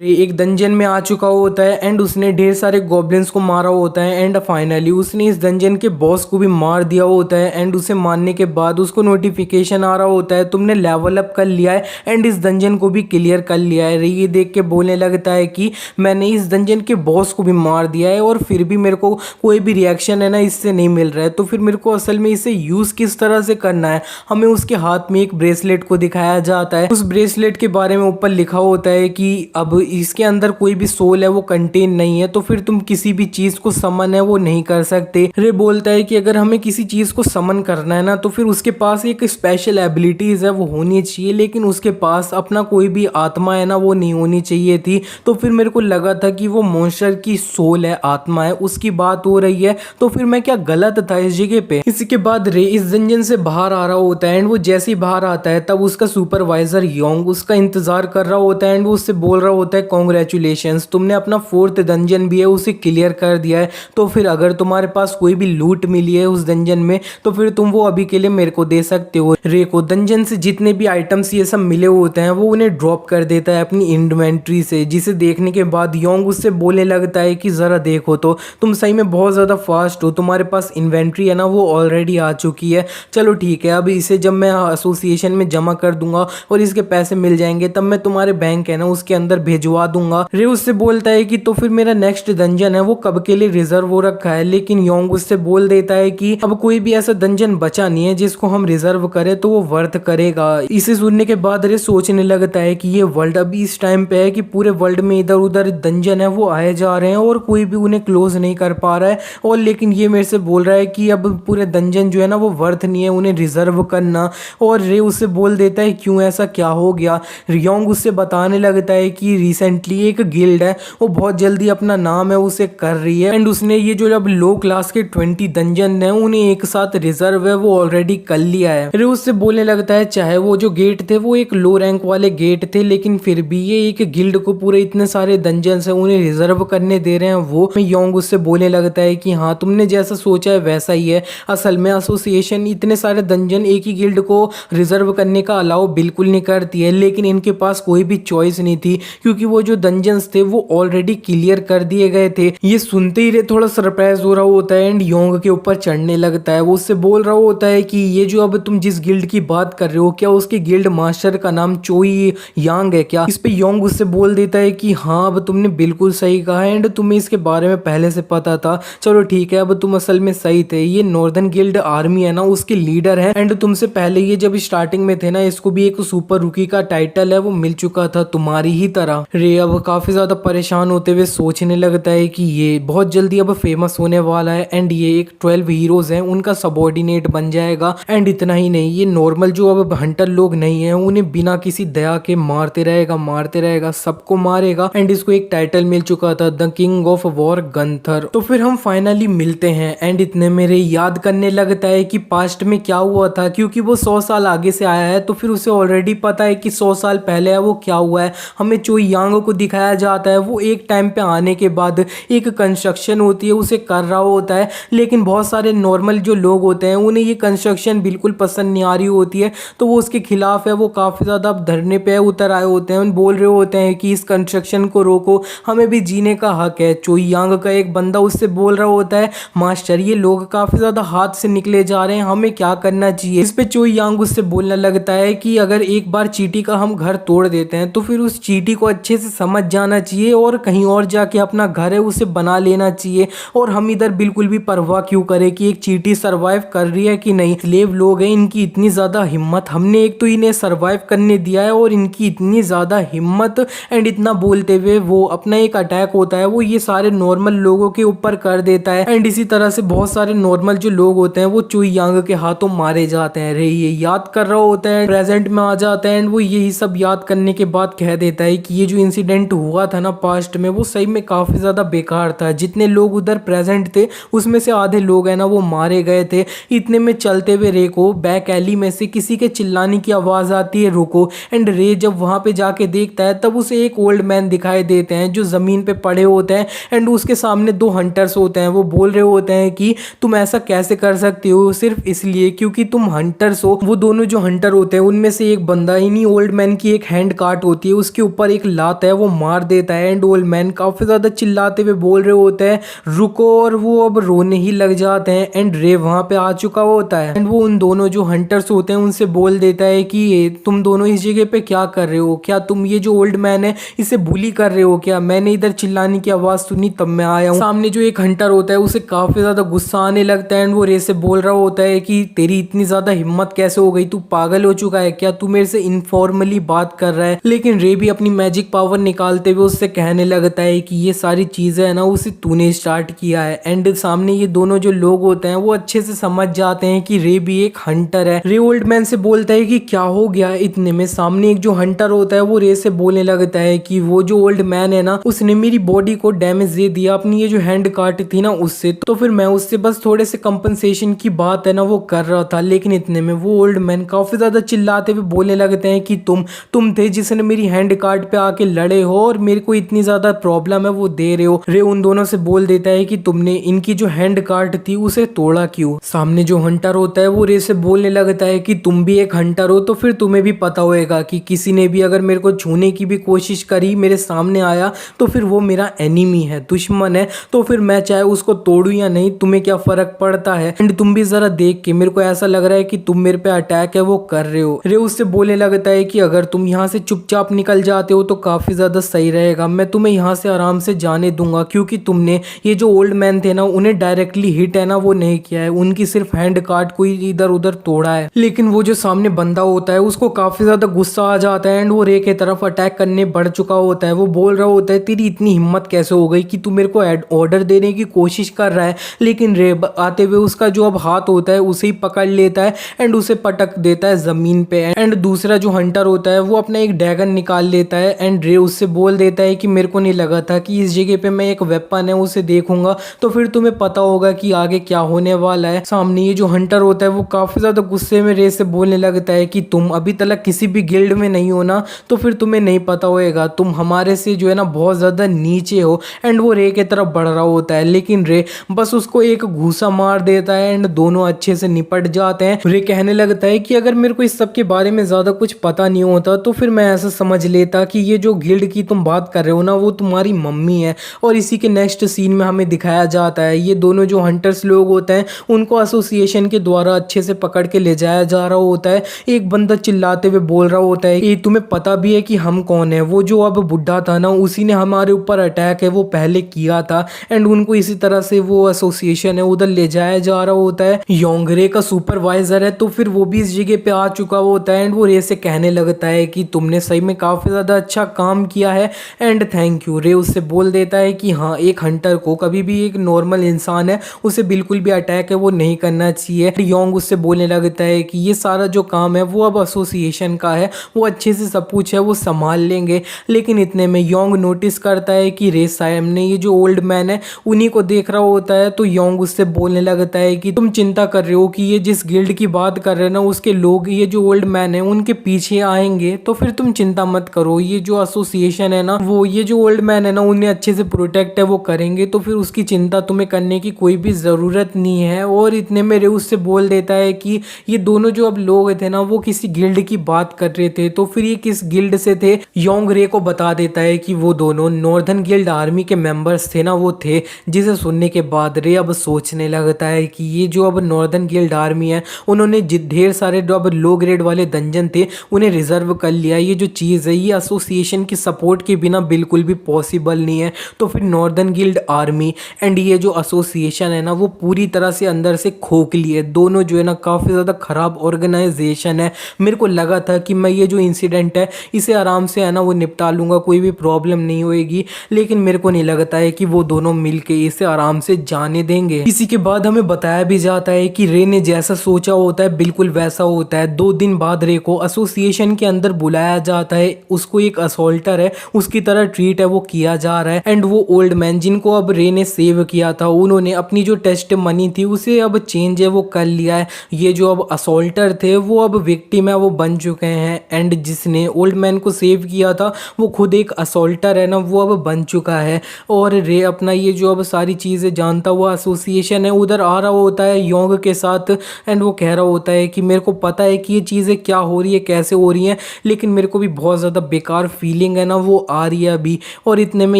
एक डंजन में आ चुका होता है एंड उसने ढेर सारे गॉब्लिन्स को मारा होता है एंड फाइनली उसने इस डंजन के बॉस को भी मार दिया होता है एंड उसे मारने के बाद उसको नोटिफिकेशन आ रहा होता है तुमने लेवल अप कर लिया है एंड इस डंजन को भी क्लियर कर लिया है। ये देख के बोलने लगता है कि मैंने इस डंजन के बॉस को भी मार दिया है और फिर भी मेरे को कोई भी रिएक्शन है ना इससे नहीं मिल रहा है, तो फिर मेरे को असल में इसे यूज़ किस तरह से करना है। हमें उसके हाथ में एक ब्रेसलेट को दिखाया जाता है। उस ब्रेसलेट के बारे में ऊपर लिखा होता है कि अब इसके अंदर कोई भी सोल है वो कंटेन नहीं है, तो फिर तुम किसी भी चीज को समन है वो नहीं कर सकते। रे बोलता है कि अगर हमें किसी चीज को समन करना है ना तो फिर उसके पास एक स्पेशल एबिलिटीज है वो होनी चाहिए, लेकिन उसके पास अपना कोई भी आत्मा है ना वो नहीं होनी चाहिए थी। तो फिर मेरे को लगा था कि वो मॉन्स्टर की सोल है, आत्मा है, उसकी बात हो रही है, तो फिर मैं क्या गलत था इस जगह पे। इसके बाद रे इस जंजन से बाहर आ रहा होता है एंड वो जैसे ही बाहर आता है तब उसका सुपरवाइजर योंग उसका इंतजार कर रहा होता है एंड वो उससे बोल रहा होता है कॉन्ग्रेचुलेशंस, तुमने अपना 4th डंजन भी है उसे क्लियर कर दिया है, तो फिर अगर तुम्हारे पास कोई भी लूट मिली है उस डंजन में तो फिर तुम वो अभी के लिए मेरे को दे सकते हो। रे को डंजन से जितने भी आइटम्स ये सब मिले होते हैं वो उन्हें ड्रॉप कर देता है अपनी इन्वेंट्री से, जिसे देखने के बाद योंग उससे बोलने लगता है कि जरा देखो तो तुम सही में बहुत ज़्यादा फास्ट हो, तुम्हारे पास इन्वेंट्री है ना वो ऑलरेडी आ चुकी है। चलो ठीक है, अब इसे जब मैं एसोसिएशन में जमा कर दूंगा और इसके पैसे मिल जाएंगे तब मैं तुम्हारे बैंक है ना उसके अंदर भिजवा दूंगा। रे उससे बोलता है कि तो फिर मेरा नेक्स्ट डंजन है वो कब के लिए रिजर्व हो रखा है, लेकिन योंग उससे बोल देता है कि अब कोई भी ऐसा डंजन बचा नहीं है जिसको हम रिजर्व करें तो वो वर्थ करेगा। इसे सुनने के बाद रे सोचने लगता है कि ये वर्ल्ड अभी इस टाइम पे है कि पूरे वर्ल्ड में इधर उधर डंजन है वो आए जा रहे हैं और कोई भी उन्हें क्लोज नहीं कर पा रहा है, और लेकिन ये मेरे से बोल रहा है कि अब पूरे डंजन जो है ना वो वर्थ नहीं है उन्हें रिजर्व करना। और रे उससे बोल देता है क्यों, ऐसा क्या हो गया। योंग उससे बताने लगता है कि रिसेंटली एक गिल्ड है वो बहुत जल्दी अपना नाम है उसे कर रही है एंड उसने ये जो अब लो क्लास के 20 डंजन है उन्हें एक साथ रिजर्व है वो ऑलरेडी कर लिया है। रे उससे बोलने लगता है चाहे वो जो गेट थे वो एक लो रैंक वाले गेट थे, लेकिन फिर भी ये एक गिल्ड को पूरे इतने सारे डंजन है उन्हें रिजर्व करने दे रहे हैं वो। योंग उससे बोलने लगता है कि हाँ तुमने जैसा सोचा है वैसा ही है, असल में एसोसिएशन इतने सारे डंजन एक ही गिल्ड को रिजर्व करने का अलाउ बिल्कुल नहीं करती है, लेकिन इनके पास कोई भी चॉइस नहीं थी क्योंकि वो जो डंजन्स थे वो ऑलरेडी क्लियर कर दिए गए थे। ये सुनते ही रे थोड़ा सरप्राइज हो रहा होता है एंड योंग के ऊपर चढ़ने लगता है। वो उससे बोल रहा होता है कि ये जो अब तुम जिस गिल्ड की बात कर रहे हो क्या उसके गिल्ड मास्टर का नाम चोई यांग है क्या। इस पे योंग उससे बोल देता है कि हाँ अब तुमने बिल्कुल सही कहा एंड तुम्हें इसके बारे में पहले से पता था। चलो ठीक है, अब तुम असल में सही थे, ये नॉर्दर्न गिल्ड आर्मी है ना उसके लीडर है एंड तुमसे पहले ये जब स्टार्टिंग में थे ना इसको भी एक सुपर रुकी का टाइटल है वो मिल चुका था तुम्हारी ही तरह। रे अब काफी ज्यादा परेशान होते हुए सोचने लगता है कि ये बहुत जल्दी अब फेमस होने वाला है एंड ये एक 12 हीरोज हैं उनका सबॉर्डिनेट बन जाएगा एंड इतना ही नहीं ये नॉर्मल जो अब हंटर लोग नहीं है उन्हें बिना किसी दया के मारते रहेगा, सबको मारेगा एंड इसको एक टाइटल मिल चुका था the king of war Gunther. तो फिर हम फाइनली मिलते हैं एंड इतने मेरे याद करने लगता है कि पास्ट में क्या हुआ था, क्योंकि वो 100 साल आगे से आया है तो फिर उसे ऑलरेडी पता है कि 100 साल पहले है वो क्या हुआ है। हमें चोई यांग को दिखाया जाता है वो एक टाइम पे आने के बाद एक कंस्ट्रक्शन होती है उसे कर रहा होता है, लेकिन बहुत सारे नॉर्मल जो लोग होते हैं उन्हें ये कंस्ट्रक्शन बिल्कुल पसंद नहीं आ रही होती है, तो वो उसके खिलाफ है वो काफ़ी ज़्यादा धरने पे उतर आए होते हैं, बोल रहे होते हैं कि इस कंस्ट्रक्शन को रोको, हमें भी जीने का हक है। चोई यांग का एक बंदा उससे बोल रहा होता है मास्टर ये लोग काफ़ी ज़्यादा हाथ से निकले जा रहे हैं, हमें क्या करना चाहिए। इस पे चोई यांग उससे बोलने लगता है कि अगर एक बार चींटी का हम घर तोड़ देते हैं तो फिर उस चींटी को अच्छे से समझ जाना चाहिए और कहीं और जाके अपना घर है उसे बना लेना चाहिए, और हम इधर बिल्कुल भी परवाह क्यों करें कि एक चींटी सर्वाइव कर रही है कि नहीं। स्लेव लोग हैं इनकी इतनी ज़्यादा हिम्मत, हमने एक तो इन्हें सर्वाइव करने दिया है और इनकी इतनी ज़्यादा हिम्मत। एंड इतना बोलते हुए वो अपना एक अटैक होता है वो ये सारे नॉर्मल लोगों के ऊपर कर देता है एंड इसी तरह से बहुत सारे नॉर्मल जो लोग होते हैं वो चोई यांग के हाथों मारे जाते हैं। रे ये याद कर रहा होता है, प्रेजेंट में आ जाता है एंड वो यही सब याद करने के बाद कह देता है कि ये जो इंसिडेंट हुआ था ना पास्ट में वो सही में काफ़ी ज़्यादा बेकार था, जितने लोग उधर प्रेजेंट थे उसमें से आधे लोग हैं ना वो मारे गए थे। इतने में चलते हुए रे को बैक एली में से किसी के चिल्लाने की आवाज़ आती है रुको, एंड रे जब वहाँ पे जाके देखता है तब उसे एक ओल्ड मैन दिखाई देते हैं जो ज़मीन पे पड़े होते हैं एंड उसके सामने 2 हंटर्स होते हैं। वो बोल रहे होते हैं कि तुम ऐसा कैसे कर सकते हो सिर्फ इसलिए क्योंकि तुम हंटर्स हो। वो दोनों जो हंटर होते हैं उनमें से एक बंदा इन्हीं ओल्ड मैन की एक हैंड काट होती है, उसके ऊपर एक चिल्लाता है वो मार देता है। एंड ओल्ड मैन काफी ज्यादा चिल्लाते हुए बोल रहे होते हैं रुको, और वो अब रोने ही लग जाते हैं। एंड रे वहां पे आ चुका होता है एंड वो उन दोनों जो हंटर्स होते हैं उनसे बोल देता है कि ये तुम दोनों इस जगह पे क्या कर रहे हो, क्या तुम ये जो ओल्ड मैन है इसे बुली कर रहे हो क्या? मैंने इधर चिल्लाने की आवाज सुनी तब मैं आया हूँ। सामने जो एक हंटर होता है उसे काफी ज्यादा गुस्सा आने लगता है एंड वो रे से बोल रहा होता है कि तेरी इतनी ज्यादा हिम्मत कैसे हो गई, तू पागल हो चुका है क्या, तू मेरे से इनफॉर्मली बात कर रहा है? लेकिन रे भी अपनी मैजिक पावर निकालते हुए उससे कहने लगता है कि ये सारी चीजें है ना उसे तूने स्टार्ट किया है। एंड सामने ये दोनों जो लोग होते हैं वो अच्छे से समझ जाते हैं कि रे भी एक हंटर है। रे ओल्ड मैन से बोलता है कि क्या हो गया। इतने में सामने एक जो हंटर होता है वो रे से बोलने लगता है कि वो जो ओल्ड मैन है ना उसने मेरी बॉडी को डैमेज दे दिया अपनी ये जो हैंड काट थी ना उससे, तो फिर मैं उससे बस थोड़े से कंपनसेशन की बात है ना वो कर रहा था। लेकिन इतने में वो ओल्ड मैन काफी ज्यादा चिल्लाते हुए बोलने लगते हैं कि तुम थे जिसने मेरी हैंड कार्ड पे आके लड़े हो और मेरे को इतनी ज्यादा प्रॉब्लम है वो दे रहे हो। रे उन दोनों से बोल देता है कि तुमने इनकी जो हैंड कार्ड थी उसे तोड़ा क्यों? सामने जो हंटर होता है वो रे से बोलने लगता है कि तुम भी एक हंटर हो तो फिर तुम्हें भी पता होएगा कि किसी ने भी अगर मेरे को छूने की भी कोशिश करी, मेरे सामने आया, तो फिर वो मेरा एनिमी है, दुश्मन है, तो फिर मैं चाहे उसको तोड़ू या नहीं तुम्हें क्या फर्क पड़ता है? एंड तुम भी जरा देख के मेरे को ऐसा लग रहा है कि तुम मेरे पे अटैक है वो कर रहे हो। रे उससे बोलने लगता है कि अगर तुम यहाँ से चुपचाप निकल जाते हो तो काफी ज्यादा सही रहेगा, मैं तुम्हें यहाँ से आराम से जाने दूंगा, क्योंकि तुमने ये जो ओल्ड मैन थे ना उन्हें डायरेक्टली हिट है ना वो नहीं किया है, उनकी सिर्फ हैंड कार्ड को ही इधर उधर तोड़ा है। लेकिन वो जो सामने बंदा होता है उसको काफी ज्यादा गुस्सा आ जाता है एंड वो रे के तरफ अटैक करने बढ़ चुका होता है। वो बोल रहा होता है तेरी इतनी हिम्मत कैसे हो गई कि तू मेरे को ऑर्डर देने की कोशिश कर रहा है? लेकिन रे आते हुए उसका जो अब हाथ होता है उसे ही पकड़ लेता है एंड उसे पटक देता है जमीन पे। एंड दूसरा जो हंटर होता है वो अपना एक डैगन निकाल लेता है एंड रे उससे बोल देता है कि मेरे को नहीं लगा था कि इस जगह पे मैं एक वेपन है उसे देखूंगा तो फिर तुम्हें पता होगा कि आगे क्या होने वाला है। सामने ये जो हंटर होता है वो काफी ज्यादा गुस्से में रे से बोलने लगता है कि तुम अभी तक किसी भी गिल्ड में नहीं हो ना, तो फिर तुम्हें नहीं पता होएगा, तुम हमारे से जो है ना बहुत ज्यादा नीचे हो। एंड वो रे के तरफ बढ़ रहा होता है लेकिन रे बस उसको एक घूसा मार देता है एंड दोनों अच्छे से निपट जाते हैं। रे कहने लगता है कि अगर मेरे को इस सब के बारे में ज्यादा कुछ पता नहीं होता तो फिर मैं ऐसा समझ लेता कि ये जो गिल्ड की तुम बात कर रहे हो ना वो तुम्हारी मम्मी है। और इसी के नेक्स्ट सीन में हमें दिखाया जाता है ये दोनों जो हंटर्स लोग होते हैं उनको एसोसिएशन के द्वारा अच्छे से पकड़ के ले जाया जा रहा होता है। एक बंदा चिल्लाते हुए बोल रहा होता है कि तुम्हें पता भी है कि हम कौन है? वो जो अब बुढ़ा था ना उसी ने हमारे ऊपर अटैक है वो पहले किया था। एंड उनको इसी तरह से वो एसोसिएशन है उधर ले जाया जा रहा होता है। योंग रे का सुपरवाइजर है तो फिर वो भी इस जगह पे आ चुका होता है एंड वो रे से कहने लगता है कि तुमने सही में काफी ज्यादा अच्छा काम किया है एंड थैंक यू। रे उससे बोल देता है कि हाँ, एक हंटर को कभी भी एक नॉर्मल इंसान है उसे बिल्कुल भी अटैक है वो नहीं करना चाहिए। योंग उससे बोलने लगता है कि ये सारा जो काम है वो अब एसोसिएशन का है, वो अच्छे से सब कुछ है वो संभाल लेंगे। लेकिन इतने में योंग नोटिस करता है कि रे सामने ये जो ओल्ड मैन है उन्हीं को देख रहा होता है। तो योंग उससे बोलने लगता है कि तुम चिंता कर रहे हो कि ये जिस गिल्ड की बात कर रहे हैं ना उसके लोग ये जो ओल्ड मैन है उनके पीछे आएंगे, तो फिर तुम चिंता मत करो, ये जो एसोसिएशन है ना वो ये जो ओल्ड मैन है ना उन्हें अच्छे से प्रोटेक्ट है वो करेंगे, तो फिर उसकी चिंता तुम्हें करने की कोई भी ज़रूरत नहीं है। और इतने में रे उससे बोल देता है कि ये दोनों जो अब लोग थे ना वो किसी गिल्ड की बात कर रहे थे, तो फिर ये किस गिल्ड से थे? योंग रे को बता देता है कि वो दोनों नॉर्दर्न गिल्ड आर्मी के मेंबर्स थे ना वो थे। जिसे सुनने के बाद रे अब सोचने लगता है कि ये जो अब नॉर्दर्न गिल्ड आर्मी है उन्होंने ढेर सारे जो अब लो ग्रेड वाले डंजन थे उन्हें रिजर्व कर लिया। ये जो चीज़ है ये एसोसिएशन की सपोर्ट के बिना बिल्कुल भी पॉसिबल नहीं है। तो फिर नॉर्दर्न गिल्ड आर्मी एंड ये जो एसोसिएशन है ना वो पूरी तरह से अंदर से खोखली है, दोनों जो है ना काफ़ी ज़्यादा ख़राब ऑर्गेनाइजेशन है। मेरे को लगा था कि मैं ये जो इंसिडेंट है इसे आराम से है ना वो निपटा लूँगा, कोई भी प्रॉब्लम नहीं होएगी, लेकिन मेरे को नहीं लगता है कि वो दोनों मिलके इसे आराम से जाने देंगे। इसी के बाद हमें बताया भी जाता है कि रे ने जैसा सोचा होता है बिल्कुल वैसा होता है। 2 दिन बाद रे को एसोसिएशन के अंदर बुलाया जाता है, उसको एक असोल्टर है उसकी तरह ट्रीट है वो किया जा रहा है। एंड वो ओल्ड मैन जिनको अब रे ने सेव किया था उन्होंने अपनी जो टेस्ट मनी थी उसे अब चेंज है वो कर लिया है। ये जो अब असोल्टर थे वो अब विक्टिम है वो बन चुके हैं। एंड जिसने ओल्ड मैन को सेव किया था वो खुद एक असोल्टर है ना वो अब बन चुका है। और रे अपना ये जो अब सारी चीज़ें जानता हुआ एसोसिएशन है उधर आ रहा होता है योंग के साथ। एंड वो कह रहा होता है कि मेरे को पता है कि ये चीज़ें क्या हो रही है कैसे हो रही हैं, लेकिन मेरे को भी बहुत ज़्यादा बेकार फील फीलिंग है ना वो आ रही है अभी। और इतने में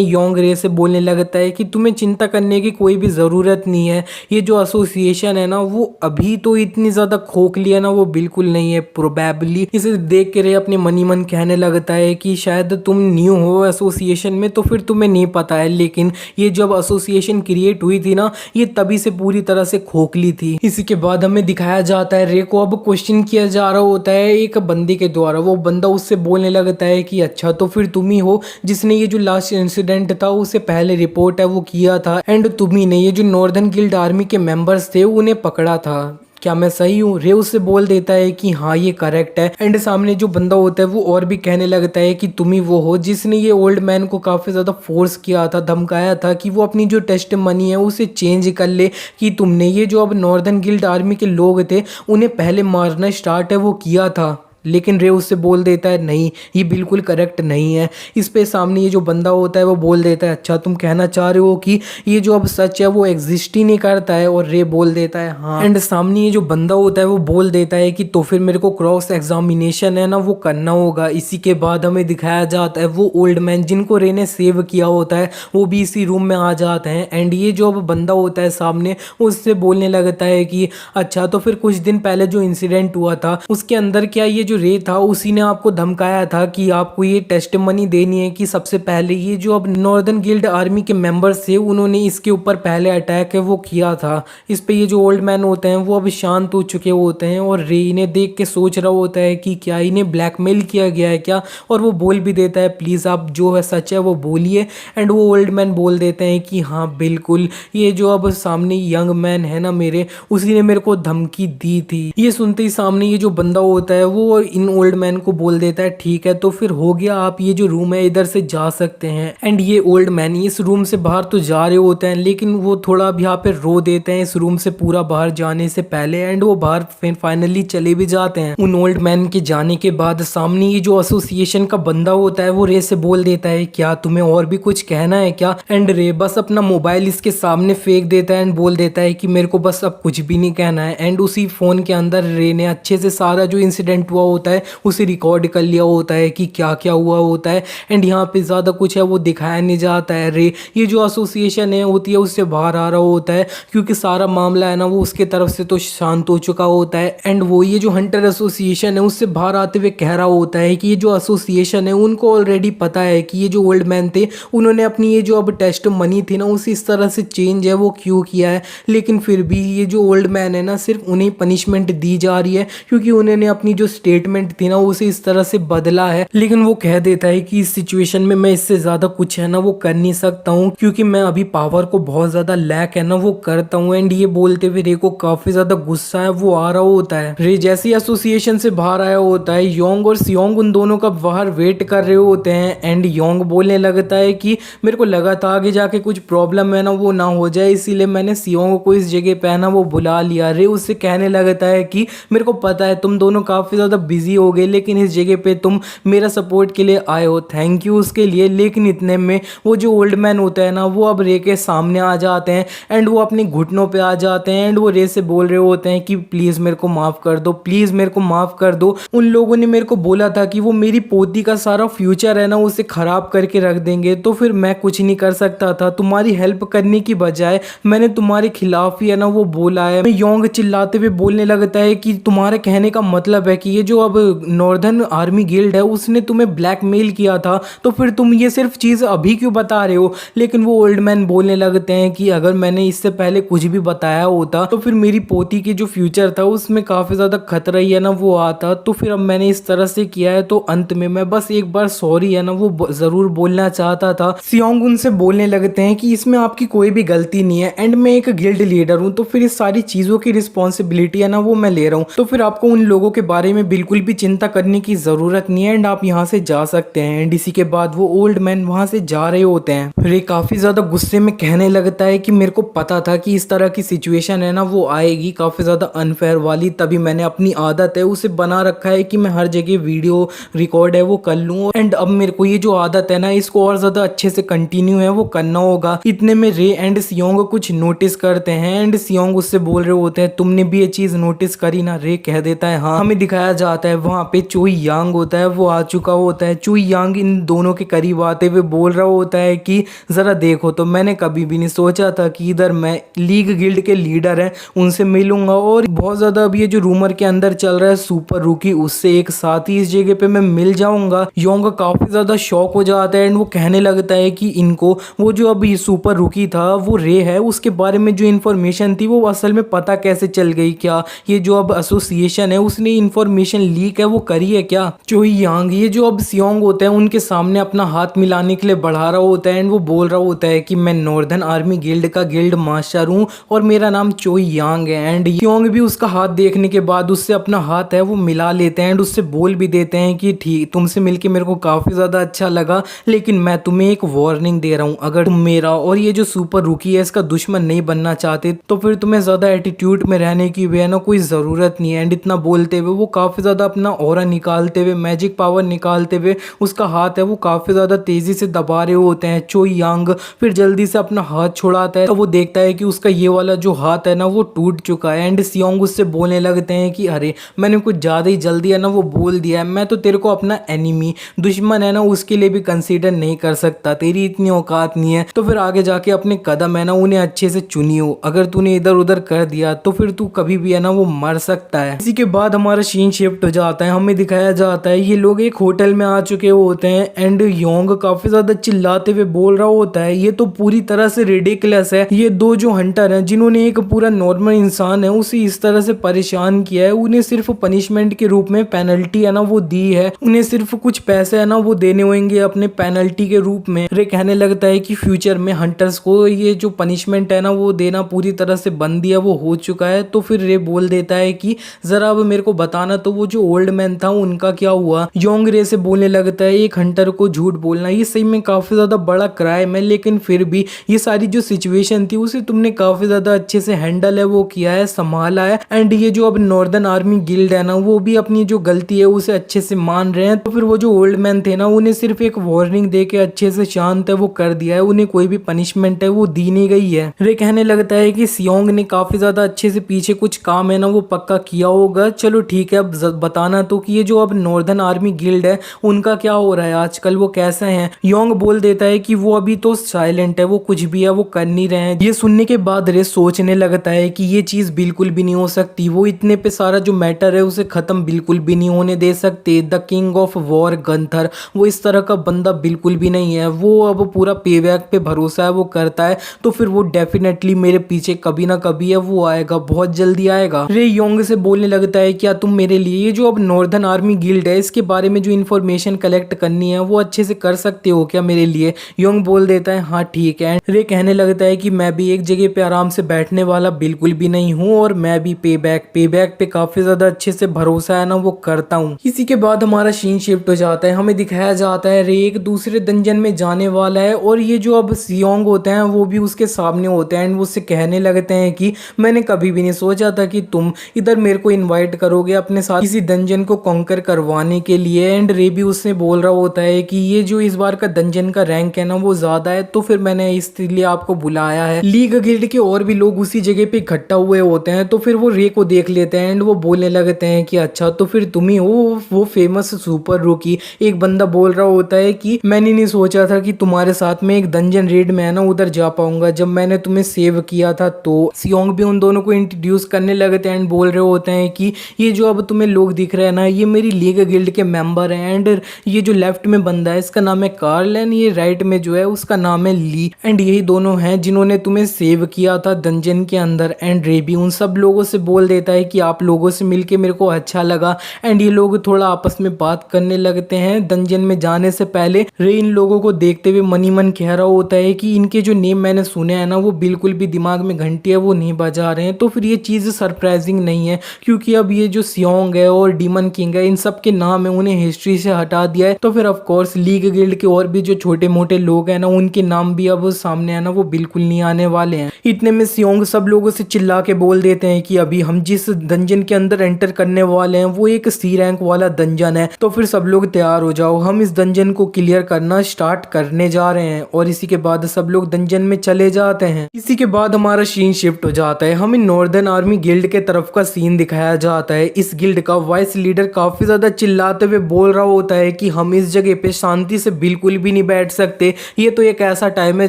योंग रे से बोलने लगता है कि तुम्हें चिंता करने की कोई भी ज़रूरत नहीं है, ये जो एसोसिएशन है ना वो अभी तो इतनी ज़्यादा खोखली है ना वो बिल्कुल नहीं है। प्रोबेबली इसे देख के रे अपने मन ही मन कहने लगता है कि शायद तुम न्यू हो एसोसिएशन में तो फिर तुम्हें नहीं पता है, लेकिन ये जब एसोसिएशन क्रिएट हुई थी ना ये तभी से पूरी तरह से खोखली थी। इसी के बाद हमें दिखाया जाता है रे को अब क्वेश्चन किया जा रहा होता है एक बंदे के द्वारा। वो बंदा उससे बोलने लगता है कि अच्छा तो फिर तुम ही हो जिसने ये जो लास्ट इंसिडेंट था उससे पहले रिपोर्ट है वो किया था, एंड तुम ही ने ये जो नॉर्दर्न गिल्ड आर्मी के मेंबर्स थे उन्हें पकड़ा था, क्या मैं सही हूँ? रे उससे बोल देता है कि हाँ ये करेक्ट है। एंड सामने जो बंदा होता है वो और भी कहने लगता है कि तुम ही वो हो जिसने ये ओल्ड मैन को काफ़ी ज़्यादा फोर्स किया था, धमकाया था कि वो अपनी जो टेस्ट मनी है उसे चेंज कर ले, कि तुमने ये जो अब नॉर्दर्न गिल्ड आर्मी के लोग थे उन्हें पहले मारना स्टार्ट है वो किया था। लेकिन रे उससे बोल देता है नहीं ये बिल्कुल करेक्ट नहीं है। इस पे सामने ये जो बंदा होता है वो बोल देता है अच्छा तुम कहना चाह रहे हो कि ये जो अब सच है वो एग्जिस्ट ही नहीं करता है, और रे बोल देता है हाँ। एंड सामने ये जो बंदा होता है वो बोल देता है कि तो फिर मेरे को क्रॉस एग्जामिनेशन है ना वो करना होगा। इसी के बाद हमें दिखाया जाता है वो ओल्ड मैन जिनको रे ने सेव किया होता है वो भी इसी रूम में आ जाते हैं। एंड ये जो अब बंदा होता है सामने उससे बोलने लगता है कि अच्छा तो फिर कुछ दिन पहले जो इंसिडेंट हुआ था उसके अंदर क्या ये जो रे था उसी ने आपको धमकाया था कि आपको ये टेस्ट मनी देनी है, कि सबसे पहले ये जो अब नॉर्दर्न गिल्ड आर्मी के मेंबर्स थे उन्होंने इसके ऊपर पहले अटैक है वो किया था। इस पे ये जो ओल्ड मैन होते हैं वो अब शांत हो चुके होते हैं और रे इन्हें देख के सोच रहा होता है कि क्या इन्हें ब्लैकमेल किया गया है क्या, और वो बोल भी देता है प्लीज़ आप जो है सच है वो बोलिए। एंड वो ओल्ड मैन बोल देते हैं कि हाँ बिल्कुल ये जो अब सामने यंग मैन है ना मेरे उसी ने मेरे को धमकी दी थी। ये सुनते ही सामने ये जो बंदा होता है वो इन ओल्ड मैन को बोल देता है ठीक है तो फिर हो गया, आप ये जो रूम है इधर से जा सकते हैं। एंड ये ओल्ड मैन इस रूम से बाहर तो जा रहे होते हैं लेकिन वो थोड़ा अब यहाँ पे रो देते हैं इस रूम से पूरा बाहर जाने से पहले, एंड वो बाहर फाइनली चले भी जाते हैं। उन ओल्ड मैन के जाने के बाद सामने ये जो एसोसिएशन का बंदा होता है वो रे से बोल देता है क्या तुम्हें और भी कुछ कहना है क्या, एंड रे बस अपना मोबाइल इसके सामने फेंक देता है एंड बोल देता है कि मेरे को बस अब कुछ भी नहीं कहना है। एंड उसी फोन के अंदर रे ने अच्छे से सारा जो इंसिडेंट हुआ होता है उसे रिकॉर्ड कर लिया होता है कि क्या क्या हुआ होता है। एंड यहाँ पे ज़्यादा कुछ है वो दिखाया नहीं जाता है। रे ये जो एसोसिएशन है होती है उससे बाहर आ रहा होता है क्योंकि सारा मामला है ना वो उसके तरफ से तो शांत हो चुका होता है। एंड वो ये जो हंटर एसोसिएशन है उससे बाहर आते हुए कह रहा होता है कि ये जो एसोसिएशन है उनको ऑलरेडी पता है कि ये जो ओल्ड मैन थे उन्होंने अपनी ये जो अब टेस्ट मनी थी ना उसे इस तरह से चेंज है वो क्यों किया है, लेकिन फिर भी ये जो ओल्ड मैन है ना सिर्फ उन्हें पनिशमेंट दी जा रही है क्योंकि उन्होंने अपनी जो स्टेटमेंट थी ना उसे इस तरह से बदला है। लेकिन वो कह देता है कि इस सिचुएशन में मैं इससे ज्यादा कुछ है ना वो कर नहीं सकता हूँ क्योंकि मैं अभी पावर को बहुत ज्यादा लैक है ना वो करता हूँ। एंड ये बोलते हुए रे को काफी ज्यादा गुस्सा है वो आ रहा होता है। रे जैसे एसोसिएशन से बाहर आया होता है योंग और सियोंग उन दोनों का बाहर वेट कर रहे होते हैं। एंड योंग बोलने लगता है कि मेरे को लगा था आगे जाके कुछ प्रॉब्लम है ना वो ना हो जाए इसीलिए मैंने सियोंग को इस जगह पे है ना वो बुला लिया। रे उससे कहने लगता है कि मेरे को पता है तुम दोनों काफी ज्यादा बिजी हो गए लेकिन इस जगह पे तुम मेरा सपोर्ट के लिए आए हो, थैंक यू उसके लिए। लेकिन इतने में वो जो ओल्ड मैन होता है ना वो अब रे के सामने आ जाते हैं एंड वो अपने घुटनों पे आ जाते हैं एंड वो रे से बोल रहे होते हैं कि प्लीज मेरे को माफ कर दो, प्लीज मेरे को माफ कर दो। उन लोगों ने मेरे को बोला था कि वो मेरी पोती का सारा फ्यूचर है ना उसे खराब करके रख देंगे तो फिर मैं कुछ नहीं कर सकता था, तुम्हारी हेल्प करने की बजाय मैंने तुम्हारे खिलाफ ही है ना वो बोला है। योंग चिल्लाते हुए बोलने लगता है कि तुम्हारे कहने का मतलब है कि ये जो अब नॉर्दर्न आर्मी गिल्ड है उसने तुम्हें ब्लैकमेल किया था तो फिर तुम ये सिर्फ चीज़ अभी क्यों बता रहे हो। लेकिन वो ओल्ड मैन बोलने लगते हैं कि अगर मैंने इससे पहले कुछ भी बताया होता तो फिर मेरी पोती की जो फ्यूचर था उसमें काफ़ी ज़्यादा खतरा ही है ना वो आता, तो फिर अब मैंने इस तरह से किया है। तो अंत में मैं बस एक बार सॉरी है ना वो ज़रूर बोलना चाहता था। सियोंग उनसे बोलने लगते हैं कि इसमें आपकी कोई भी गलती नहीं है एंड मैं एक गिल्ड लीडर हूँ तो फिर इस सारी चीज़ों की रिस्पॉन्सिबिलिटी है ना वो मैं ले रहा हूँ, तो फिर आपको उन लोगों के बारे में बिल्कुल भी चिंता करने की ज़रूरत नहीं है एंड आप यहाँ से जा सकते हैं। एंड इसी के बाद वो ओल्ड मैन वहाँ से जा रहे होते हैं। फिर ये काफ़ी ज़्यादा गुस्से में कहने लगता है कि मेरे को पता था कि इस तरह की सिचुएशन है ना वो आएगी काफ़ी ज़्यादा अनफेयर वाली, तभी मैंने अपनी आदत है उसे बना रखा है कि मैं हर जगह वीडियो रिकॉर्ड है वो कर लूँ एंड अब मेरे को ये जो आदत है ना इसको और ज़्यादा अच्छे से कंटिन्यू है वो करना होगा। इतने में रे एंड सियोंग कुछ नोटिस करते हैं एंड सियोंग उससे बोल रहे होते हैं तुमने भी ये चीज़ नोटिस करी ना। रे कह देता है हाँ। हमें दिखाया जाता जाता है वहाँ पे चोई यांग होता है, वो आ चुका होता है। चोई यांग इन दोनों के करीब आते हुए बोल रहा होता है कि ज़रा देखो तो मैंने कभी भी नहीं सोचा था कि इधर मैं लीग गिल्ड के लीडर हैं उनसे मिलूंगा, और बहुत ज़्यादा अब ये जो रूमर के अंदर चल रहा है सुपर रूकी उससे एक साथ ही इस जगह पे मैं मिल जाऊंगा। योंग काफ़ी ज़्यादा शॉक हो जाता है एंड वो कहने लगता है कि इनको वो जो अभी सुपर रूकी था वो रे है उसके बारे में जो इन्फॉर्मेशन थी वो असल में पता कैसे चल गई, क्या ये जो अब एसोसिएशन है उसने इन्फॉर्मेशन लीक है वो करी है क्या। चोई यांग ये जो अब सियोंग होते हैं उनके सामने अपना हाथ मिलाने के लिए बढ़ा रहा होता है एंड वो बोल रहा होता है कि मैं नॉर्दर्न आर्मी गिल्ड का गिल्ड मास्टर हूँ और मेरा नाम चोई यांग है। एंड सियोंग भी उसका हाथ देखने के बाद उससे अपना हाथ है वो मिला लेते हैं एंड उससे बोल भी देते हैं कि ठीक तुमसे मिलके मेरे को काफ़ी ज़्यादा अच्छा लगा, लेकिन मैं तुम्हें एक वार्निंग दे रहा हूँ, अगर तुम मेरा और ये जो सुपर रूकी है इसका दुश्मन नहीं बनना चाहते तो फिर तुम्हें ज़्यादा एटीट्यूड में रहने की भी है ना कोई ज़रूरत नहीं है। एंड इतना बोलते हुए वो काफ़ी ज़्यादा अपना ऑरा निकालते हुए मैजिक पावर निकालते हुए उसका हाथ है वो काफ़ी ज़्यादा तेज़ी से दबा रहे होते हैं। चोई यांग फिर जल्दी से अपना हाथ छुड़ाता है तो वो देखता है कि उसका ये वाला जो हाथ है ना वो टूट चुका है। एंड सियोंग उससे बोलने लगते हैं कि अरे मैंने कुछ ज़्यादा ही जल्दी है ना वो बोल दिया है, मैं तो तेरे को अपना एनिमी दुश्मन है ना उसके लिए भी कंसीडर नहीं कर सकता, तेरी इतनी औकात नहीं है तो फिर आगे जाके अपने कदम है ना उन्हें अच्छे से चुनियो, अगर तूने इधर उधर कर दिया तो फिर तू कभी भी है ना वो मर सकता है। इसी के बाद हमारा सीन शिफ्ट हो जाता है, हमें दिखाया जाता है ये लोग एक होटल में आ चुके होते हैं एंड योंग काफी ज्यादा चिल्लाते हुए बोल रहा होता है ये तो पूरी तरह से रिडिकुलस है, ये दो जो हंटर हैं जिन्होंने एक पूरा नॉर्मल इंसान है उसे इस तरह से परेशान किया है, उन्हें सिर्फ पनिशमेंट के रूप में पेनल्टी है ना वो दी है, उन्हें सिर्फ कुछ पैसे है ना वो देने होंगे अपने पेनल्टी के रूप में। रे कहने लगता है कि फ्यूचर में हंटर्स को ये जो पनिशमेंट है ना वो देना पूरी तरह से बंद दिया वो हो चुका है। तो फिर रे बोल देता है कि जरा अब मेरे को बताना तो वो जो ओल्ड मैन था उनका क्या हुआ। योंग रे से बोलने लगता है एक हंटर को झूठ बोलना ये सही में काफी ज्यादा बड़ा क्राइम है, लेकिन फिर भी ये सारी जो सिचुएशन थी उसे तुमने काफी ज्यादा अच्छे से हैंडल है वो किया है, संभाला है। एंड ये जो अब नॉर्दर्न आर्मी गिल्ड है ना वो भी अपनी जो गलती है उसे अच्छे से मान रहे हैं। तो फिर वो जो ओल्ड मैन थे ना उन्हें सिर्फ एक वार्निंग दे के अच्छे से शांत है वो कर दिया है, उन्हें कोई भी पनिशमेंट है वो दी नहीं गई है। रे कहने लगता है कि सियोंग ने काफी ज्यादा अच्छे से पीछे कुछ काम है ना वो पक्का किया होगा, चलो ठीक है अब बताना तो कि ये जो अब नॉर्दर्न आर्मी गिल्ड है उनका क्या हो रहा है आजकल, वो कैसे हैं। योंग बोल देता है कि वो अभी तो साइलेंट है, वो कुछ भी है वो कर नहीं रहे हैं। ये सुनने के बाद रे सोचने लगता है कि ये चीज बिल्कुल भी नहीं हो सकती, वो इतने पे सारा जो मैटर है उसे खत्म बिल्कुल भी नहीं होने दे सकते। The king of war Gunther वो इस तरह का बंदा बिल्कुल भी नहीं है, वो अब पूरा पेबैक पे भरोसा है वो करता है, तो फिर वो डेफिनेटली मेरे पीछे कभी ना कभी है वो आएगा, बहुत जल्दी आएगा। रे योंग से बोलने लगता है क्या तुम मेरे लिए ये जो अब नॉर्दर्न आर्मी गिल्ड है इसके बारे में जो इन्फॉर्मेशन कलेक्ट करनी है वो अच्छे से कर सकते हो क्या मेरे लिए। योंग बोल देता है हाँ ठीक है। रे कहने लगता है कि मैं भी एक जगह पे आराम से बैठने वाला बिल्कुल भी नहीं हूँ और मैं भी पेबैक पे काफी ज्यादा अच्छे से भरोसा है ना वो करता हूँ। इसी के बाद हमारा सीन शिफ्ट हो जाता है, हमें दिखाया जाता है रे एक दूसरे डंजन में जाने वाला है और ये जो अब सियोंग होते हैं वो भी उसके सामने होते हैं एंड वो उससे कहने लगते हैं कि मैंने कभी भी नहीं सोचा था कि तुम इधर मेरे को इनवाइट करोगे अपने साथ किसी डंजन को कॉन्कर करवाने के लिए। एंड रे भी उससे बोल रहा होता है कि ये जो इस बार का डंजन का रैंक है ना वो ज्यादा है तो फिर मैंने इसलिए आपको बुलाया है। लीग गिल्ड के और भी लोग उसी जगह पे इकट्ठा हुए होते हैं तो फिर वो रे को देख लेते हैं एंड वो बोलने लगते हैं कि अच्छा तो फिर तुम ही हो वो फेमस सुपर रूकी। एक बंदा बोल रहा होता है कि मैंने नहीं सोचा था कि तुम्हारे साथ में एक डंजन रेड में है ना उधर जा पाऊंगा, जब मैंने तुम्हें सेव किया था। तो सियोंग भी उन दोनों को इंट्रोड्यूस करने लगते हैं एंड बोल रहे होते हैं कि ये जो अब तुम्हें लोग दिख रहे हैं ना ये मेरी लीग गिल्ड के मेंबर हैं एंड ये जो लेफ्ट में बंदा है इसका नाम है कार्ल एंड ये राइट में जो है उसका नाम है ली एंड यही दोनों हैं जिन्होंने तुम्हें सेव किया था डंजन के अंदर। एंड रे भी उन सब लोगों से बोल देता है कि आप लोगों से मिलके मेरे को अच्छा लगा एंड ये लोग थोड़ा आपस में बात करने लगते हैं। डंजन में जाने से पहले रे इन लोगों को देखते हुए मन ही मन कह रहा होता है कि इनके जो नेम मैंने सुने हैं ना वो बिल्कुल भी दिमाग में घंटी है वो नहीं बजा रहे हैं। तो फिर ये चीज़ सरप्राइजिंग नहीं है क्योंकि अब ये जो सियोंग है और डीमन किंग है इन सब के नाम है उन्हें हिस्ट्री से हटा दिया है। तो फिर ऑफ कोर्स लीग गिल्ड के और भी जो छोटे मोटे लोग हैं ना उनके नाम भी अब सामने है ना वो बिल्कुल नहीं आने वाले हैं। इतने में सियोंग सब लोगों से चिल्ला के बोल देते हैं कि अभी हम जिस डंजन के अंदर एंटर करने वाले हैं वो एक सी रैंक वाला डंजन है, तो फिर सब लोग तैयार हो जाओ, हम इस डंजन को क्लियर करना स्टार्ट करने जा रहे हैं। और इसी के बाद सब लोग डंजन में चले जाते हैं। इसी के बाद हमारा सीन शिफ्ट हो जाता है, हमें नॉर्दर्न आर्मी गिल्ड के तरफ का सीन दिखाया जाता है। इस गिल्ड का वाइस लीडर काफी ज्यादा चिल्लाते हुए बोल रहा होता है कि हम इस जगह पे शांति से बिल्कुल भी नहीं बैठ सकते। ये तो एक ऐसा टाइम है